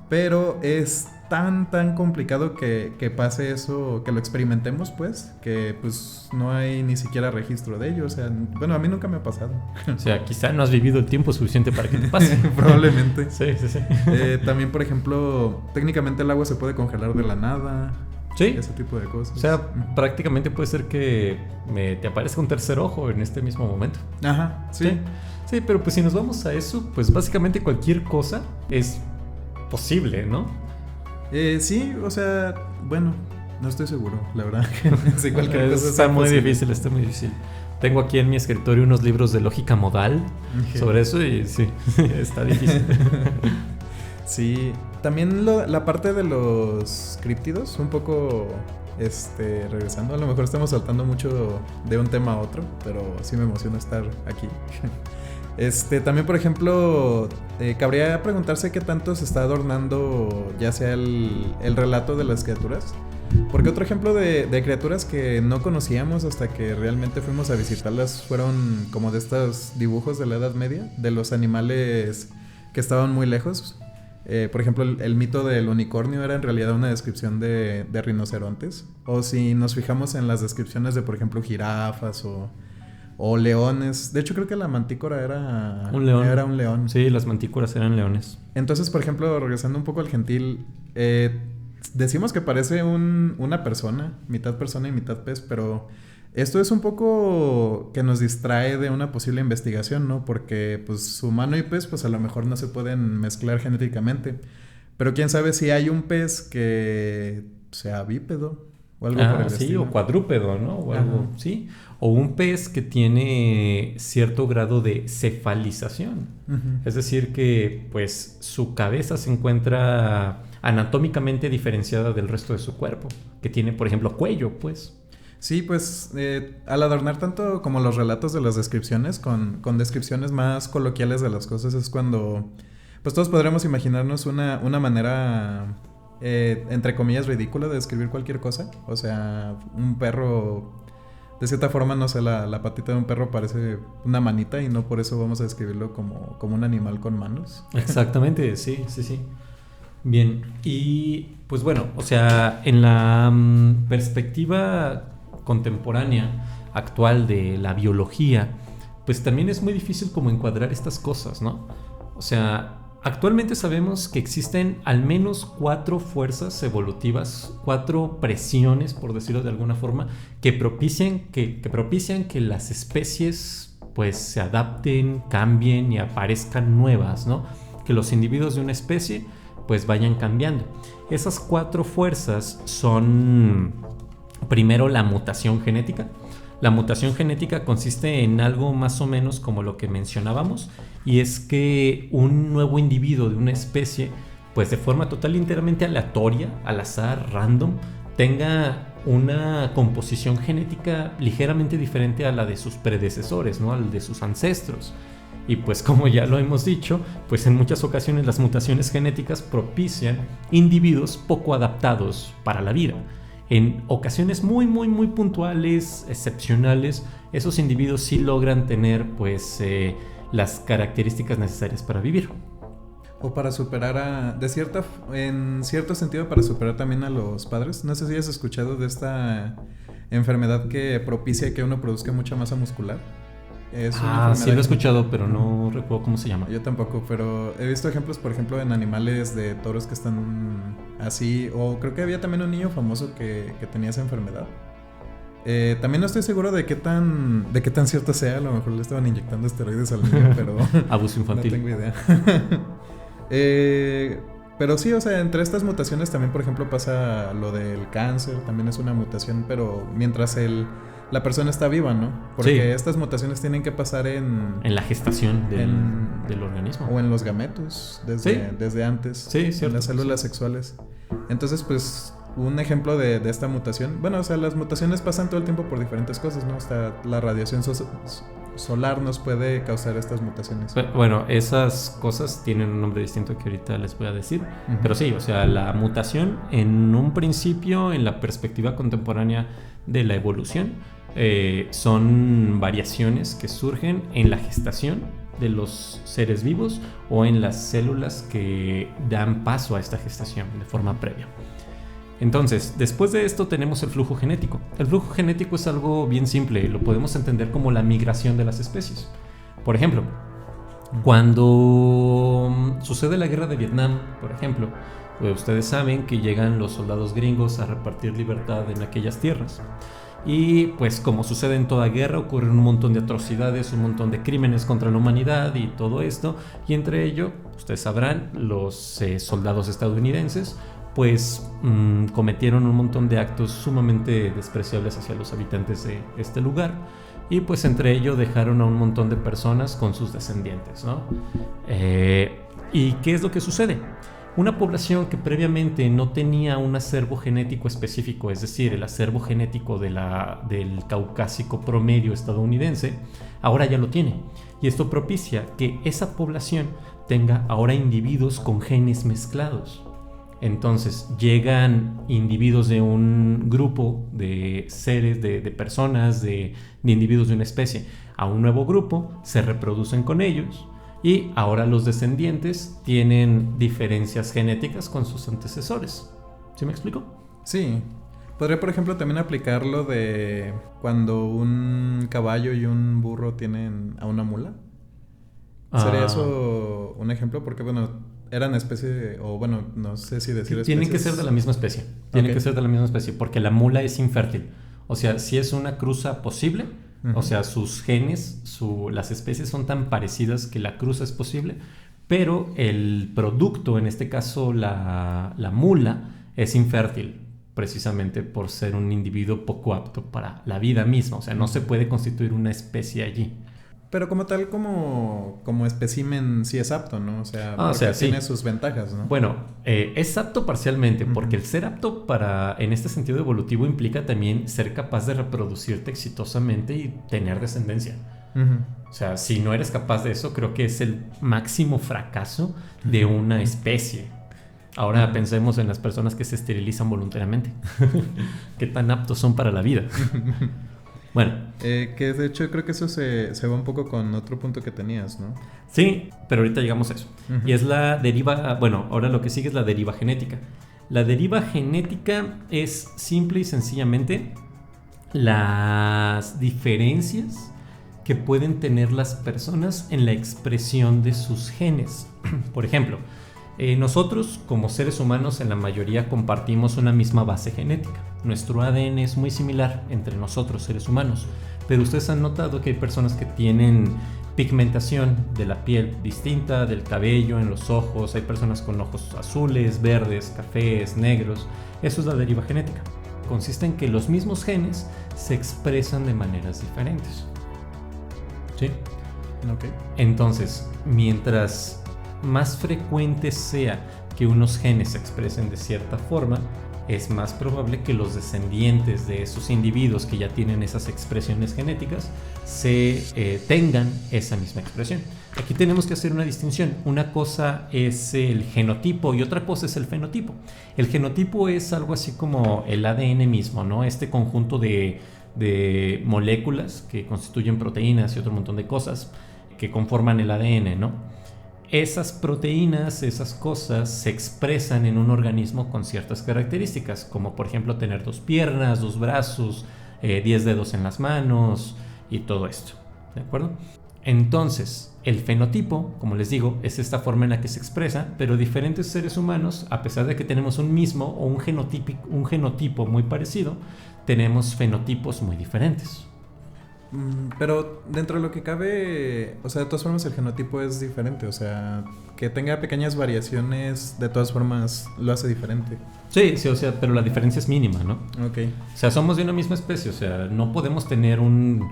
pero es tan complicado que pase eso, que lo experimentemos, pues, que pues no hay ni siquiera registro de ello. O sea, bueno, a mí nunca me ha pasado. O sea, quizá no has vivido el tiempo suficiente para que te pase. Probablemente. Sí. También, por ejemplo, técnicamente el agua se puede congelar de la nada. Sí. Ese tipo de cosas. O sea, prácticamente puede ser que te aparezca un tercer ojo en este mismo momento. Ajá, sí. Sí, pero pues si nos vamos a eso, pues básicamente cualquier cosa es posible, ¿no? Sí, o sea, bueno, no estoy seguro, la verdad. Sí, cualquier cosa está muy difícil. Tengo aquí en mi escritorio unos libros de lógica modal sobre eso y sí, está difícil. Sí, también la parte de los críptidos, un poco regresando, a lo mejor estamos saltando mucho de un tema a otro, pero sí me emociona estar aquí. También, por ejemplo, cabría preguntarse qué tanto se está adornando ya sea el relato de las criaturas. Porque otro ejemplo de criaturas que no conocíamos hasta que realmente fuimos a visitarlas fueron como de estos dibujos de la Edad Media, de los animales que estaban muy lejos. Por ejemplo, el mito del unicornio era en realidad una descripción de rinocerontes. O si nos fijamos en las descripciones de, por ejemplo, jirafas o leones. De hecho, creo que la mantícora era un león. Era un león. Sí, las mantícoras eran leones. Entonces, por ejemplo, regresando un poco al gentil, decimos que parece una persona y mitad pez, pero esto es un poco que nos distrae de una posible investigación, ¿no? Porque pues humano y pez pues a lo mejor no se pueden mezclar genéticamente, pero quién sabe si hay un pez que sea bípedo o algo por el estilo. O cuadrúpedo, ¿no? O algo, sí. O un pez que tiene cierto grado de cefalización. Uh-huh. Es decir, que pues su cabeza se encuentra anatómicamente diferenciada del resto de su cuerpo, que tiene, por ejemplo, cuello, pues. Sí, pues al adornar tanto como los relatos de las descripciones con descripciones más coloquiales de las cosas es cuando pues todos podremos imaginarnos una manera entre comillas ridícula de describir cualquier cosa. O sea, un perro, de cierta forma, no sé, la patita de un perro parece una manita y no por eso vamos a describirlo como un animal con manos. Exactamente, sí. Bien, y pues bueno, o sea, en la perspectiva contemporánea, actual de la biología, pues también es muy difícil como encuadrar estas cosas, ¿no? O sea, actualmente sabemos que existen al menos 4 fuerzas evolutivas, 4 presiones, por decirlo de alguna forma, que propician que las especies pues se adapten, cambien y aparezcan nuevas, ¿no? Que los individuos de una especie pues vayan cambiando. Esas 4 fuerzas son, primero, la mutación genética. La mutación genética consiste en algo más o menos como lo que mencionábamos, y es que un nuevo individuo de una especie, pues de forma total y enteramente aleatoria, al azar, random, tenga una composición genética ligeramente diferente a la de sus predecesores, ¿no? Al de sus ancestros. Y pues como ya lo hemos dicho, pues en muchas ocasiones las mutaciones genéticas propician individuos poco adaptados para la vida. En ocasiones muy puntuales, excepcionales, esos individuos sí logran tener pues las características necesarias para vivir. O para superar en cierto sentido, para superar también a los padres. No sé si has escuchado de esta enfermedad que propicia que uno produzca mucha masa muscular. Es una enfermedad. Sí lo he escuchado, pero no recuerdo cómo se llama. Yo tampoco, pero he visto ejemplos, por ejemplo, en animales de toros que están así. O creo que había también un niño famoso que tenía esa enfermedad. También no estoy seguro de qué tan cierto sea. A lo mejor le estaban inyectando esteroides al niño, pero abuso infantil. No tengo idea. Pero sí, o sea, entre estas mutaciones también, por ejemplo, pasa lo del cáncer. También es una mutación, pero mientras la persona está viva, ¿no? Porque estas mutaciones tienen que pasar en la gestación del organismo. O en los gametos, desde antes. Sí, cierto. En las células sexuales. Entonces, pues, un ejemplo de esta mutación. Bueno, o sea, las mutaciones pasan todo el tiempo por diferentes cosas, ¿no? Hasta la radiación solar nos puede causar estas mutaciones. Bueno, esas cosas tienen un nombre distinto que ahorita les voy a decir. Uh-huh. Pero sí, o sea, la mutación en un principio, en la perspectiva contemporánea de la evolución, son variaciones que surgen en la gestación de los seres vivos o en las células que dan paso a esta gestación de forma previa. Entonces, después de esto tenemos el flujo genético. El flujo genético es algo bien simple, lo podemos entender como la migración de las especies. Por ejemplo, cuando sucede la guerra de Vietnam, por ejemplo, ustedes saben que llegan los soldados gringos a repartir libertad en aquellas tierras. Y pues como sucede en toda guerra, ocurren un montón de atrocidades, un montón de crímenes contra la humanidad y todo esto. Y entre ello, ustedes sabrán, los soldados estadounidenses pues cometieron un montón de actos sumamente despreciables hacia los habitantes de este lugar. Y pues entre ello dejaron a un montón de personas con sus descendientes, ¿no? ¿Y qué es lo que sucede? Una población que previamente no tenía un acervo genético específico, es decir, el acervo genético del caucásico promedio estadounidense, ahora ya lo tiene. Y esto propicia que esa población tenga ahora individuos con genes mezclados. Entonces llegan individuos de un grupo de seres, de personas, de individuos de una especie a un nuevo grupo, se reproducen con ellos. Y ahora los descendientes tienen diferencias genéticas con sus antecesores. ¿Sí me explico? Sí. Podría, por ejemplo, también aplicarlo de cuando un caballo y un burro tienen a una mula. ¿Sería eso un ejemplo? Porque, bueno, eran especie, o bueno, no sé si decir especies. Tienen que ser de la misma especie. Tienen que ser de la misma especie, porque la mula es infértil. O sea, si es una cruza posible... O sea, sus genes, las especies son tan parecidas que la cruza es posible, pero el producto, en este caso la mula, es infértil, precisamente por ser un individuo poco apto para la vida misma. O sea, no se puede constituir una especie allí. Pero como tal, como espécimen sí es apto, ¿no? O sea, tiene sus ventajas, ¿no? Bueno, es apto parcialmente, porque el ser apto en este sentido evolutivo implica también ser capaz de reproducirte exitosamente y tener descendencia. O sea, si no eres capaz de eso, creo que es el máximo fracaso de una especie. Ahora pensemos en las personas que se esterilizan voluntariamente. ¿Qué tan aptos son para la vida? Bueno. Que de hecho creo que eso se va un poco con otro punto que tenías, ¿no? Sí, pero ahorita llegamos a eso. Y es la deriva, bueno, ahora lo que sigue es la deriva genética. La deriva genética es simple y sencillamente las diferencias que pueden tener las personas en la expresión de sus genes. Por ejemplo, nosotros como seres humanos en la mayoría compartimos una misma base genética. Nuestro ADN es muy similar entre nosotros seres humanos, pero ustedes han notado que hay personas que tienen pigmentación de la piel distinta, del cabello, en los ojos. Hay personas con ojos azules, verdes, cafés, negros. Eso es la deriva genética. Consiste en que los mismos genes se expresan de maneras diferentes. ¿Sí? Ok. Entonces, mientras más frecuente sea que unos genes se expresen de cierta forma, es más probable que los descendientes de esos individuos que ya tienen esas expresiones genéticas tengan esa misma expresión. Aquí tenemos que hacer una distinción. Una cosa es el genotipo y otra cosa es el fenotipo. El genotipo es algo así como el ADN mismo, ¿no? Este conjunto de moléculas que constituyen proteínas y otro montón de cosas que conforman el ADN, ¿no? esas proteínas, esas cosas se expresan en un organismo con ciertas características, como por ejemplo tener 2 piernas, 2 brazos, 10 dedos en las manos y todo esto, ¿de acuerdo? Entonces, el fenotipo, como les digo, es esta forma en la que se expresa, pero diferentes seres humanos, a pesar de que tenemos un mismo o un genotipo muy parecido, tenemos fenotipos muy diferentes. Pero dentro de lo que cabe, o sea, de todas formas el genotipo es diferente, o sea, que tenga pequeñas variaciones, de todas formas lo hace diferente. Sí, sí, o sea, pero la diferencia es mínima, ¿no? Ok. O sea, somos de una misma especie, o sea, no podemos tener un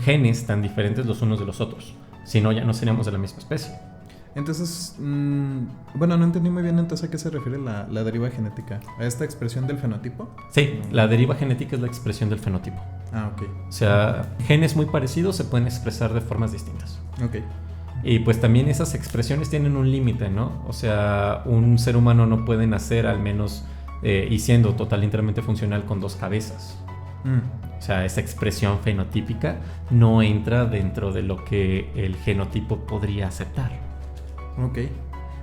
genes tan diferentes los unos de los otros, si no ya no seríamos de la misma especie. Entonces, bueno, no entendí muy bien entonces a qué se refiere la deriva genética. ¿A esta expresión del fenotipo? Sí, la deriva genética es la expresión del fenotipo. Ah, ok. O sea, genes muy parecidos se pueden expresar de formas distintas. Ok. Y pues también esas expresiones tienen un límite, ¿no? O sea, un ser humano no puede nacer al menos y siendo totalmente funcional con 2 cabezas. O sea, esa expresión fenotípica no entra dentro de lo que el genotipo podría aceptar. Ok.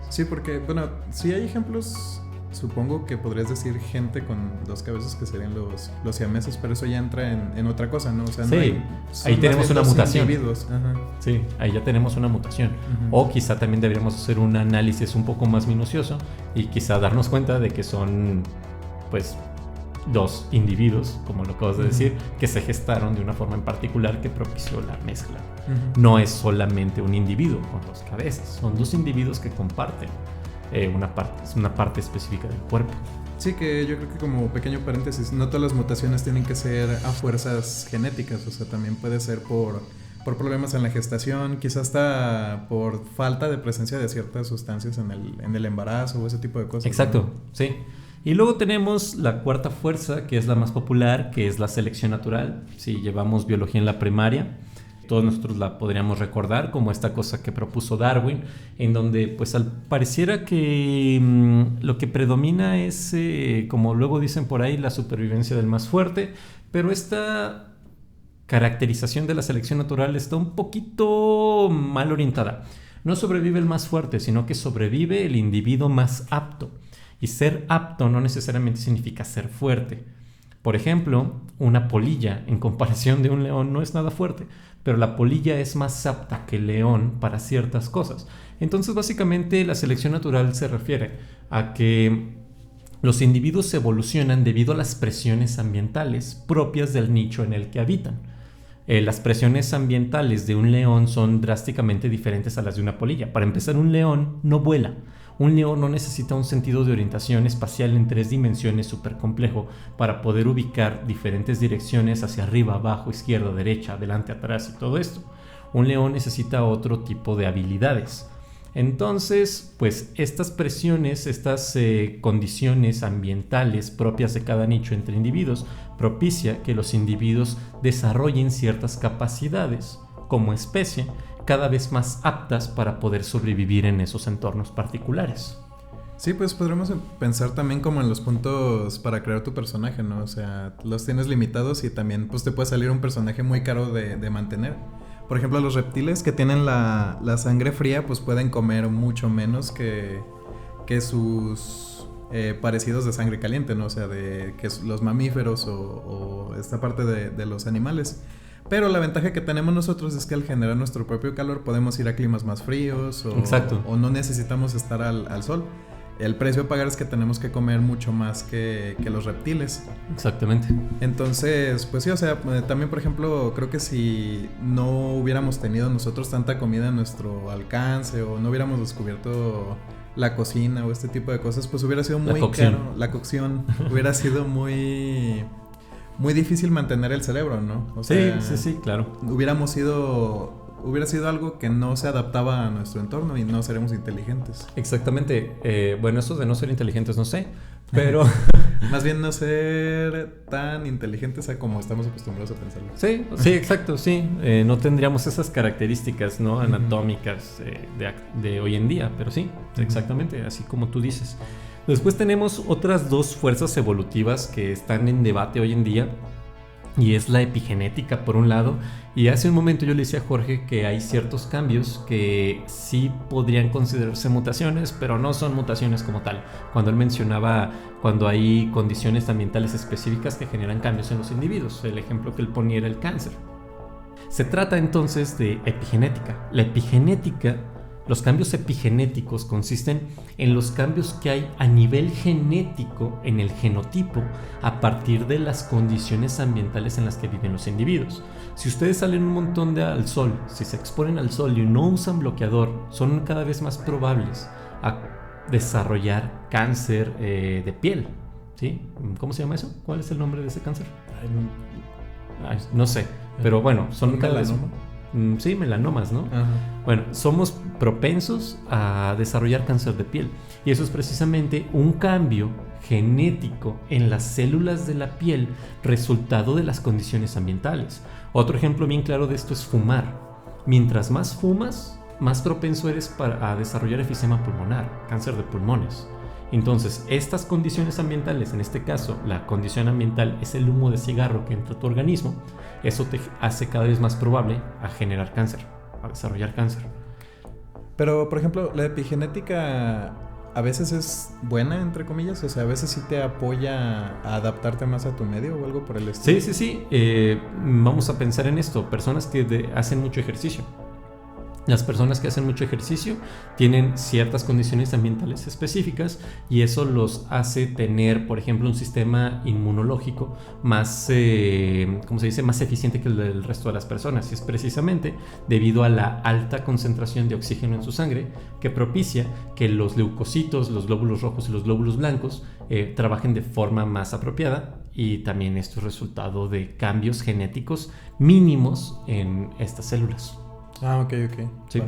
Sí, porque, bueno, sí hay ejemplos. Supongo que podrías decir gente con 2 cabezas que serían los siameses, pero eso ya entra en otra cosa, ¿no? O sea, sí, no ahí tenemos una mutación. Ajá. Sí, ahí ya tenemos una mutación. O quizá también deberíamos hacer un análisis un poco más minucioso y quizá darnos cuenta de que son, pues, 2 individuos, como lo acabas de decir, que se gestaron de una forma en particular que propició la mezcla. No es solamente un individuo con 2 cabezas, son 2 individuos que comparten una parte específica del cuerpo. Sí, que yo creo que como pequeño paréntesis, no todas las mutaciones tienen que ser a fuerzas genéticas, o sea, también puede ser por problemas en la gestación, quizás hasta por falta de presencia de ciertas sustancias en el embarazo o ese tipo de cosas. Exacto, ¿no? sí. Y luego tenemos la cuarta fuerza, que es la más popular, que es la selección natural. Si llevamos biología en la primaria, todos nosotros la podríamos recordar como esta cosa que propuso Darwin, en donde pues pareciera que lo que predomina es, como luego dicen por ahí, la supervivencia del más fuerte, pero esta caracterización de la selección natural está un poquito mal orientada. No sobrevive el más fuerte, sino que sobrevive el individuo más apto. Y ser apto no necesariamente significa ser fuerte. Por ejemplo, una polilla en comparación de un león no es nada fuerte, pero la polilla es más apta que el león para ciertas cosas. Entonces, básicamente, la selección natural se refiere a que los individuos evolucionan debido a las presiones ambientales propias del nicho en el que habitan. Las presiones ambientales de un león son drásticamente diferentes a las de una polilla. Para empezar, un león no vuela. Un león no necesita un sentido de orientación espacial en 3 dimensiones súper complejo para poder ubicar diferentes direcciones hacia arriba, abajo, izquierda, derecha, adelante, atrás y todo esto. Un león necesita otro tipo de habilidades. Entonces, pues estas presiones, estas condiciones ambientales propias de cada nicho entre individuos propicia que los individuos desarrollen ciertas capacidades como especie cada vez más aptas para poder sobrevivir en esos entornos particulares. Sí, pues podremos pensar también como en los puntos para crear tu personaje, ¿no? O sea, los tienes limitados y también pues te puede salir un personaje muy caro de mantener. Por ejemplo, los reptiles que tienen la sangre fría pues pueden comer mucho menos que sus parecidos de sangre caliente, ¿no? O sea, que los mamíferos o esta parte de los animales. Pero la ventaja que tenemos nosotros es que al generar nuestro propio calor podemos ir a climas más fríos o no necesitamos estar al sol. El precio a pagar es que tenemos que comer mucho más que los reptiles. Exactamente. Entonces, pues sí, o sea, también por ejemplo, creo que si no hubiéramos tenido nosotros tanta comida a nuestro alcance o no hubiéramos descubierto la cocina o este tipo de cosas, pues hubiera sido muy caro. La cocción hubiera sido muy difícil mantener el cerebro, ¿no? O sea, sí, claro. Hubiera sido algo que no se adaptaba a nuestro entorno y no seremos inteligentes. Exactamente. Bueno, eso de no ser inteligentes no sé, pero... Más bien no ser tan inteligentes a como estamos acostumbrados a pensarlo. Sí, exacto, sí. No tendríamos esas características, ¿no? Anatómicas de hoy en día, pero sí, exactamente, así como tú dices. Después tenemos otras 2 fuerzas evolutivas que están en debate hoy en día, y es la epigenética por un lado. Y hace un momento yo le decía a Jorge que hay ciertos cambios que sí podrían considerarse mutaciones, pero no son mutaciones como tal. Cuando él mencionaba cuando hay condiciones ambientales específicas que generan cambios en los individuos, el ejemplo que él ponía era el cáncer. Se trata entonces de epigenética. La epigenética, los cambios epigenéticos consisten en los cambios que hay a nivel genético en el genotipo a partir de las condiciones ambientales en las que viven los individuos. Si ustedes salen un montón al sol, si se exponen al sol y no usan bloqueador, son cada vez más probables a desarrollar cáncer de piel, ¿sí? ¿Cómo se llama eso? ¿Cuál es el nombre de ese cáncer? No sé, pero bueno, son cada vez... Sí, melanomas, ¿no? Ajá. Bueno, somos propensos a desarrollar cáncer de piel. Y eso es precisamente un cambio genético en las células de la piel, resultado de las condiciones ambientales. Otro ejemplo bien claro de esto es fumar. Mientras más fumas, más propenso eres a desarrollar efisema pulmonar, cáncer de pulmones. Entonces, estas condiciones ambientales, en este caso, la condición ambiental es el humo de cigarro que entra a tu organismo, eso te hace cada vez más probable a generar cáncer, a desarrollar cáncer. Pero, por ejemplo, la epigenética a veces es buena, entre comillas, o sea, a veces sí te apoya a adaptarte más a tu medio o algo por el estilo. Sí. Vamos a pensar en esto, personas que hacen mucho ejercicio. Las personas que hacen mucho ejercicio tienen ciertas condiciones ambientales específicas y eso los hace tener, por ejemplo, un sistema inmunológico más, más eficiente que el del resto de las personas. Y es precisamente debido a la alta concentración de oxígeno en su sangre que propicia que los leucocitos, los glóbulos rojos y los glóbulos blancos trabajen de forma más apropiada. Y también esto es resultado de cambios genéticos mínimos en estas células. Ok. Sí.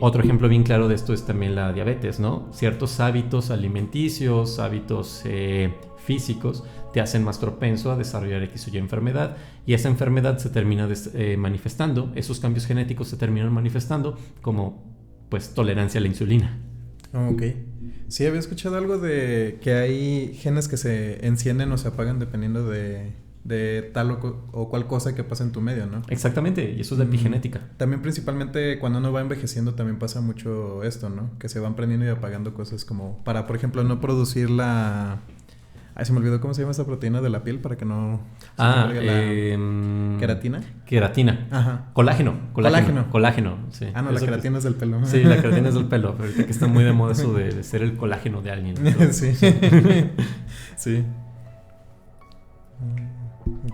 Otro ejemplo bien claro de esto es también la diabetes, ¿no? Ciertos hábitos alimenticios, hábitos físicos te hacen más propenso a desarrollar X o Y enfermedad y esa enfermedad se termina manifestando, esos cambios genéticos se terminan manifestando como pues tolerancia a la insulina. Ok. Sí, había escuchado algo de que hay genes que se encienden o se apagan dependiendo de tal o cual cosa que pasa en tu medio, ¿no? Exactamente, y eso es la epigenética. También principalmente cuando uno va envejeciendo también pasa mucho esto, ¿no? Que se van prendiendo y apagando cosas como para, por ejemplo, no producir la... Ay, se me olvidó cómo se llama esta proteína de la piel para que no... ¿Queratina? Queratina. Ajá. Colágeno, sí. Ah, no, la queratina es del pelo. Sí, la queratina es del pelo, pero ahorita que está muy de moda eso de ser el colágeno de alguien. Sí. Sí.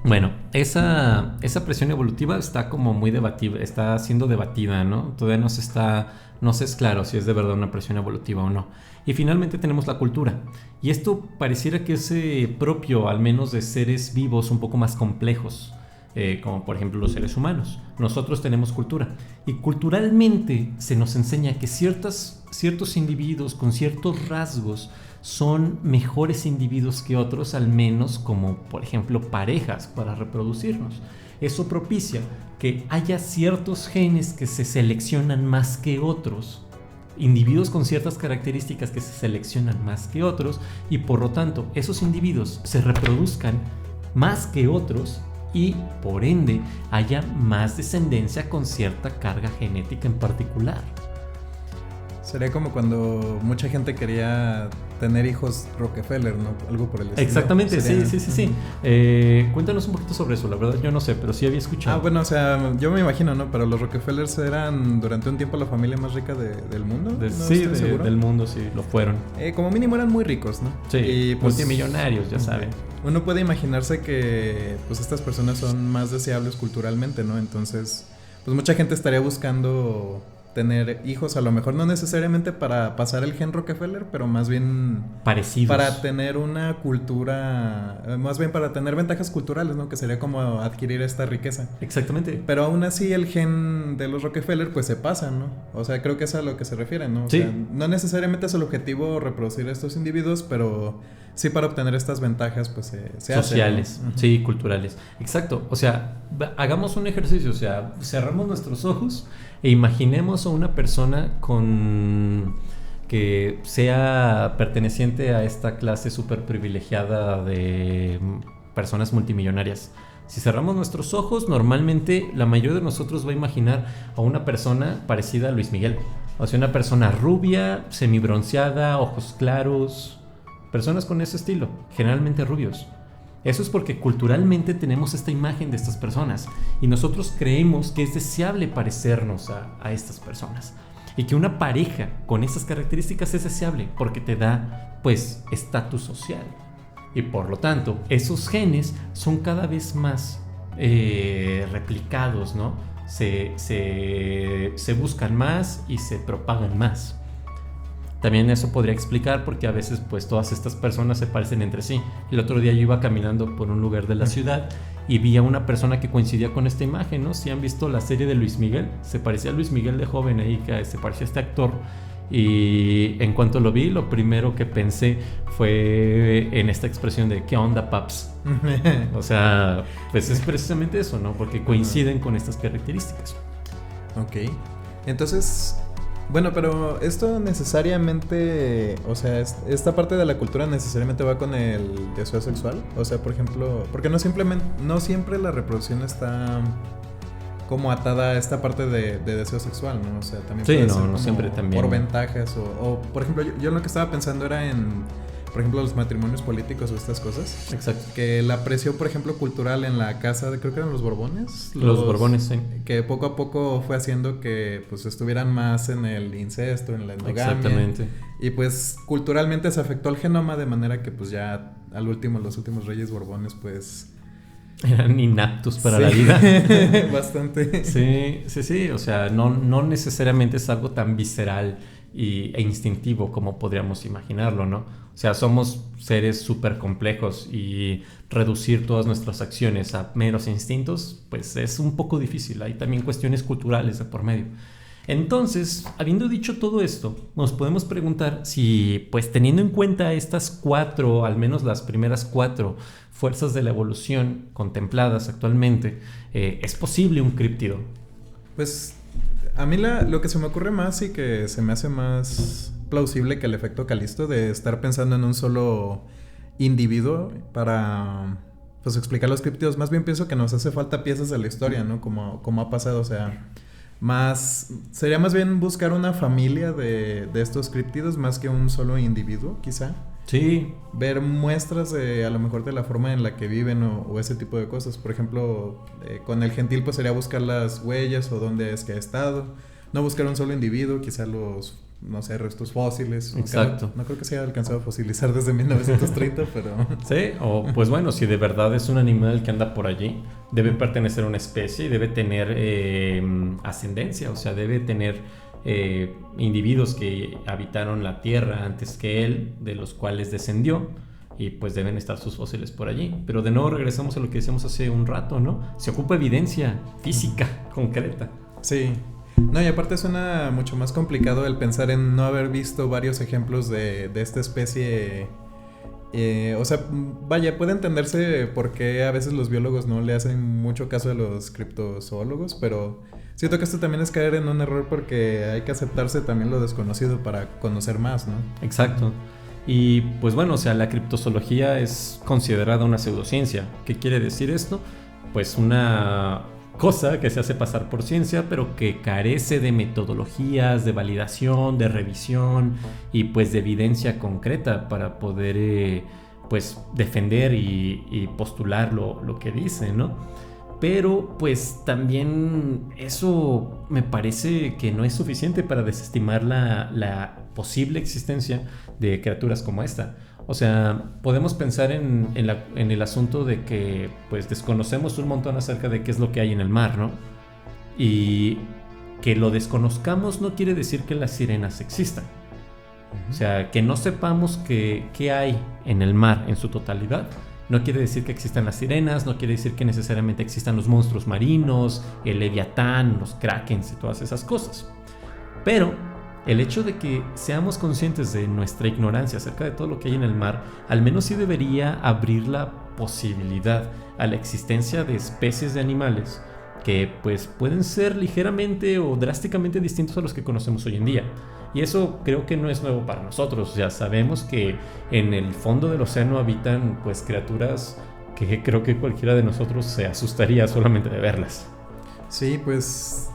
Bueno, esa presión evolutiva está como muy debatida, está siendo debatida, ¿no? Todavía no se es claro si es de verdad una presión evolutiva o no. Y finalmente tenemos la cultura. Y esto pareciera que es propio, al menos de seres vivos un poco más complejos, como por ejemplo los seres humanos. Nosotros tenemos cultura. Y culturalmente se nos enseña que ciertos individuos con ciertos rasgos son mejores individuos que otros, al menos como por ejemplo parejas para reproducirnos. Eso propicia que haya ciertos genes que se seleccionan más que otros, individuos con ciertas características que se seleccionan más que otros y por lo tanto esos individuos se reproduzcan más que otros y por ende haya más descendencia con cierta carga genética en particular. Sería como cuando mucha gente quería tener hijos Rockefeller, ¿no? Algo por el estilo. Exactamente, sí. Cuéntanos un poquito sobre eso, la verdad yo no sé, pero sí había escuchado. Bueno, o sea, yo me imagino, ¿no? Pero los Rockefellers eran durante un tiempo la familia más rica del mundo. Del mundo, sí, lo fueron. Como mínimo eran muy ricos, ¿no? Sí, y pues, multimillonarios, ya saben. Uno puede imaginarse que pues estas personas son más deseables culturalmente, ¿no? Entonces, pues mucha gente estaría buscando tener hijos, a lo mejor no necesariamente para pasar el gen Rockefeller, pero más bien parecidos, para tener una cultura, más bien para tener ventajas culturales, ¿no? Que sería como adquirir esta riqueza. Exactamente. Pero aún así el gen de los Rockefeller pues se pasa, ¿no? O sea, creo que es a lo que se refiere, ¿no? O sea, no necesariamente es el objetivo reproducir a estos individuos, pero sí para obtener estas ventajas pues se sociales, hace, ¿no? Sí, culturales. Exacto. O sea, hagamos un ejercicio, o sea, cerramos nuestros ojos e imaginemos a una persona que sea perteneciente a esta clase súper privilegiada de personas multimillonarias. Si cerramos nuestros ojos, normalmente la mayoría de nosotros va a imaginar a una persona parecida a Luis Miguel. O sea, una persona rubia, semibronceada, ojos claros, personas con ese estilo, generalmente rubios. Eso es porque culturalmente tenemos esta imagen de estas personas y nosotros creemos que es deseable parecernos a estas personas y que una pareja con estas características es deseable porque te da, pues, estatus social y por lo tanto esos genes son cada vez más replicados, ¿no? Se buscan más y se propagan más. También eso podría explicar porque a veces pues todas estas personas se parecen entre sí. El otro día yo iba caminando por un lugar de la ciudad y vi a una persona que coincidía con esta imagen, ¿no? Si han visto la serie de Luis Miguel, se parecía a Luis Miguel de joven ahí, que se parecía a este actor. Y en cuanto lo vi, lo primero que pensé fue en esta expresión de ¿qué onda, paps? O sea, pues es precisamente eso, ¿no? Porque coinciden con estas características. Ok, entonces... Bueno, pero esto necesariamente, o sea, esta parte de la cultura necesariamente va con el deseo sexual. O sea, por ejemplo, porque no siempre la reproducción está como atada a esta parte de deseo sexual, ¿no? O sea, también sí, puede no, ser no como siempre también. Por ventajas o por ejemplo, yo lo que estaba pensando era en, por ejemplo, los matrimonios políticos o estas cosas. Exacto. Que la presión, por ejemplo, cultural en la casa de, creo que eran los Borbones. Los Borbones, sí. Que poco a poco fue haciendo que pues estuvieran más en el incesto, en la endogamia. Exactamente. Y pues culturalmente se afectó al genoma de manera que pues ya al último, los últimos reyes Borbones pues... eran inaptos para sí. la vida. Bastante. Sí. O sea, no necesariamente es algo tan visceral e instintivo como podríamos imaginarlo, ¿no? O sea, somos seres súper complejos y reducir todas nuestras acciones a meros instintos, pues es un poco difícil. Hay también cuestiones culturales de por medio. Entonces, habiendo dicho todo esto, nos podemos preguntar si, pues teniendo en cuenta estas 4, al menos las primeras 4 fuerzas de la evolución contempladas actualmente, ¿es posible un críptido? Pues a mí lo que se me ocurre más y que se me hace más plausible que el efecto Calisto de estar pensando en un solo individuo para pues explicar los críptidos, más bien pienso que nos hace falta piezas de la historia, ¿no? Como ha pasado, o sea, sería más bien buscar una familia de estos críptidos más que un solo individuo, quizá. Sí. Ver muestras a lo mejor de la forma en la que viven o ese tipo de cosas. Por ejemplo, con el gentil pues sería buscar las huellas o dónde es que ha estado. No buscar un solo individuo, quizá los, no sé, restos fósiles. Exacto. No creo que se haya alcanzado a fosilizar desde 1930, pero... Sí, o pues bueno, si de verdad es un animal que anda por allí, debe pertenecer a una especie y debe tener ascendencia, o sea, debe tener individuos que habitaron la Tierra antes que él, de los cuales descendió, y pues deben estar sus fósiles por allí. Pero de nuevo regresamos a lo que decíamos hace un rato, ¿no? Se ocupa evidencia física, concreta. Sí. No, y aparte suena mucho más complicado el pensar en no haber visto varios ejemplos de esta especie. O sea, vaya, puede entenderse por qué a veces los biólogos no le hacen mucho caso a los criptozoólogos, pero siento que esto también es caer en un error porque hay que aceptarse también lo desconocido para conocer más, ¿no? Exacto. Y pues bueno, o sea, la criptozoología es considerada una pseudociencia. ¿Qué quiere decir esto? Pues una cosa que se hace pasar por ciencia, pero que carece de metodologías, de validación, de revisión y pues de evidencia concreta para poder pues defender y postular lo que dice, ¿no? Pero pues también eso me parece que no es suficiente para desestimar la posible existencia de criaturas como esta. O sea, podemos pensar en el asunto de que pues desconocemos un montón acerca de qué es lo que hay en el mar, ¿no? Y que lo desconozcamos no quiere decir que las sirenas existan. O sea, que no sepamos qué hay en el mar en su totalidad no quiere decir que existan las sirenas, no quiere decir que necesariamente existan los monstruos marinos, el leviatán, los krakens y todas esas cosas. Pero el hecho de que seamos conscientes de nuestra ignorancia acerca de todo lo que hay en el mar, al menos sí debería abrir la posibilidad a la existencia de especies de animales que pues pueden ser ligeramente o drásticamente distintos a los que conocemos hoy en día. Y eso creo que no es nuevo para nosotros. Ya sabemos que en el fondo del océano habitan pues criaturas que creo que cualquiera de nosotros se asustaría solamente de verlas. Sí, pues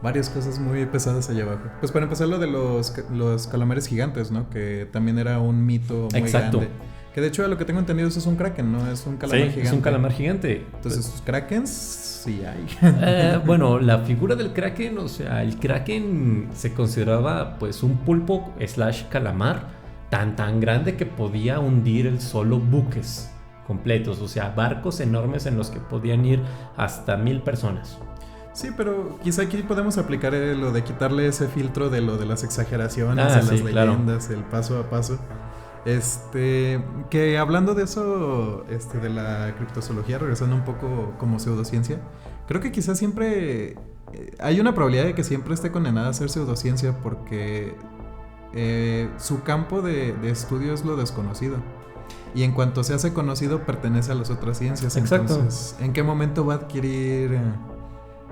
varias cosas muy pesadas allá abajo. Pues para empezar lo de los calamares gigantes, ¿no? Que también era un mito muy Exacto. grande. Que de hecho, a lo que tengo entendido, eso es un kraken, ¿no? Es un calamar gigante. Es un calamar gigante. Entonces, krakens sí hay. Bueno, la figura del kraken, o sea, el kraken se consideraba pues un pulpo / calamar tan grande que podía hundir el solo buques completos, o sea, barcos enormes en los que podían ir hasta 1000 personas. Sí, pero quizá aquí podemos aplicar lo de quitarle ese filtro de lo de las exageraciones, de las leyendas, el paso a paso. Que hablando de eso, de la criptozoología, regresando un poco como pseudociencia, creo que quizás siempre hay una probabilidad de que siempre esté condenada a ser pseudociencia porque su campo de estudio es lo desconocido. Y en cuanto se hace conocido, pertenece a las otras ciencias. Exacto. Entonces, ¿en qué momento va a adquirir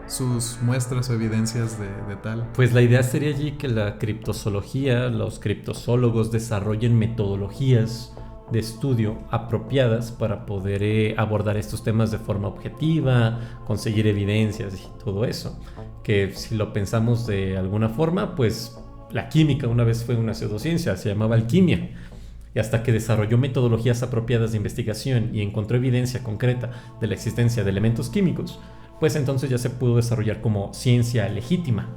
sus muestras o evidencias de tal? Pues la idea sería allí que la criptozoología, los criptozoólogos desarrollen metodologías de estudio apropiadas para poder abordar estos temas de forma objetiva, conseguir evidencias y todo eso. Que si lo pensamos de alguna forma, pues la química una vez fue una pseudociencia, se llamaba alquimia. Y hasta que desarrolló metodologías apropiadas de investigación y encontró evidencia concreta de la existencia de elementos químicos, pues entonces ya se pudo desarrollar como ciencia legítima.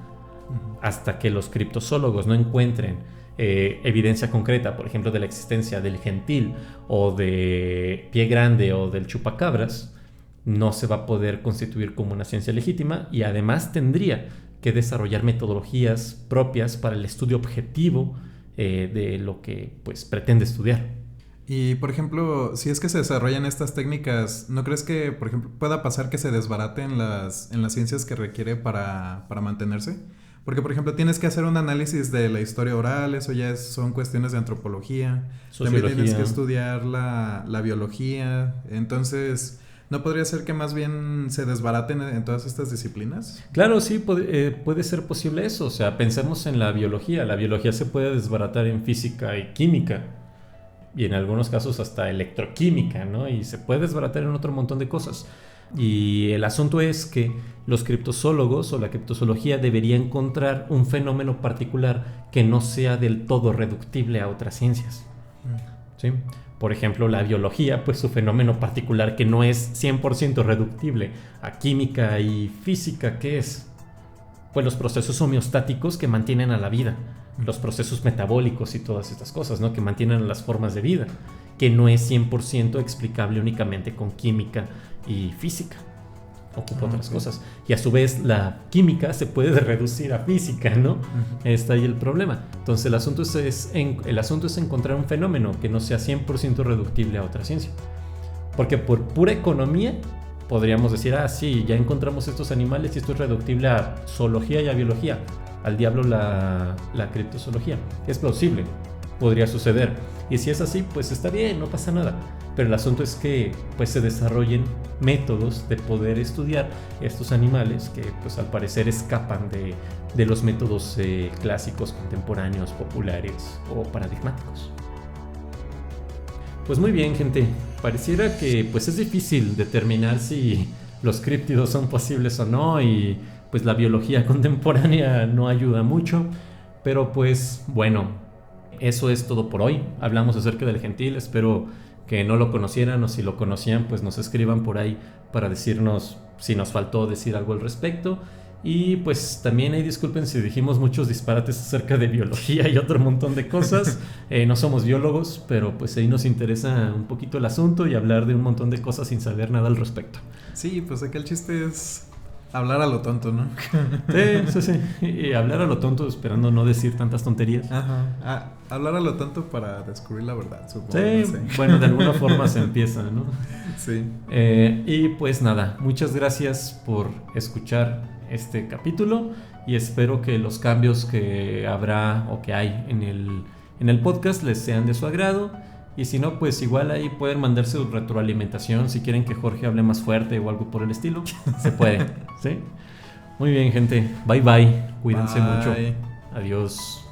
Hasta que los criptozoólogos no encuentren evidencia concreta, por ejemplo, de la existencia del gentil o de pie grande o del chupacabras, no se va a poder constituir como una ciencia legítima y además tendría que desarrollar metodologías propias para el estudio objetivo de lo que pues pretende estudiar. Y, por ejemplo, si es que se desarrollan estas técnicas, ¿no crees que, por ejemplo, pueda pasar que se desbaraten las ciencias que requiere para mantenerse? Porque, por ejemplo, tienes que hacer un análisis de la historia oral, eso ya son cuestiones de antropología. Sociología. También tienes que estudiar la biología. Entonces, ¿no podría ser que más bien se desbaraten en todas estas disciplinas? Claro, sí, puede ser posible eso. O sea, pensemos en la biología. La biología se puede desbaratar en física y química. Y en algunos casos hasta electroquímica, ¿no? Y se puede desbaratar en otro montón de cosas. Y el asunto es que los criptozoólogos o la criptozoología debería encontrar un fenómeno particular que no sea del todo reductible a otras ciencias. ¿Sí? Por ejemplo, la biología, pues su fenómeno particular que no es 100% reductible a química y física, ¿qué es? Pues los procesos homeostáticos que mantienen a la vida. Los procesos metabólicos y todas estas cosas, ¿no? Que mantienen las formas de vida, que no es 100% explicable únicamente con química y física. Ocupa otras cosas. Y a su vez la química se puede reducir a física, ¿no? Está ahí el problema. Entonces el asunto es encontrar un fenómeno que no sea 100% reductible a otra ciencia. Porque por pura economía podríamos decir, sí, ya encontramos estos animales y esto es reductible a zoología y a biología. Al diablo la criptozoología. Es plausible, podría suceder. Y si es así, pues está bien, no pasa nada. Pero el asunto es que pues se desarrollen métodos de poder estudiar estos animales que pues al parecer escapan de los métodos clásicos, contemporáneos, populares o paradigmáticos. Pues muy bien, gente. Pareciera que pues es difícil determinar si los críptidos son posibles o no y pues la biología contemporánea no ayuda mucho, pero pues bueno, eso es todo por hoy. Hablamos acerca del gentil, espero que no lo conocieran o si lo conocían pues nos escriban por ahí para decirnos si nos faltó decir algo al respecto. Y pues también disculpen si dijimos muchos disparates acerca de biología y otro montón de cosas. No somos biólogos, pero pues ahí nos interesa un poquito el asunto y hablar de un montón de cosas sin saber nada al respecto. Sí, pues acá el chiste es hablar a lo tonto, ¿no? Sí. Y hablar a lo tonto esperando no decir tantas tonterías. Ajá. Hablar a lo tonto para descubrir la verdad, supongo. Sí, no sé. Bueno, de alguna forma se empieza, ¿no? Sí. Y pues nada, muchas gracias por escuchar este capítulo y espero que los cambios que habrá o que hay en el podcast les sean de su agrado. Y si no, pues igual ahí pueden mandarse su retroalimentación si quieren que Jorge hable más fuerte o algo por el estilo. Se puede, ¿sí? Muy bien, gente. Bye bye. Cuídense mucho. Adiós.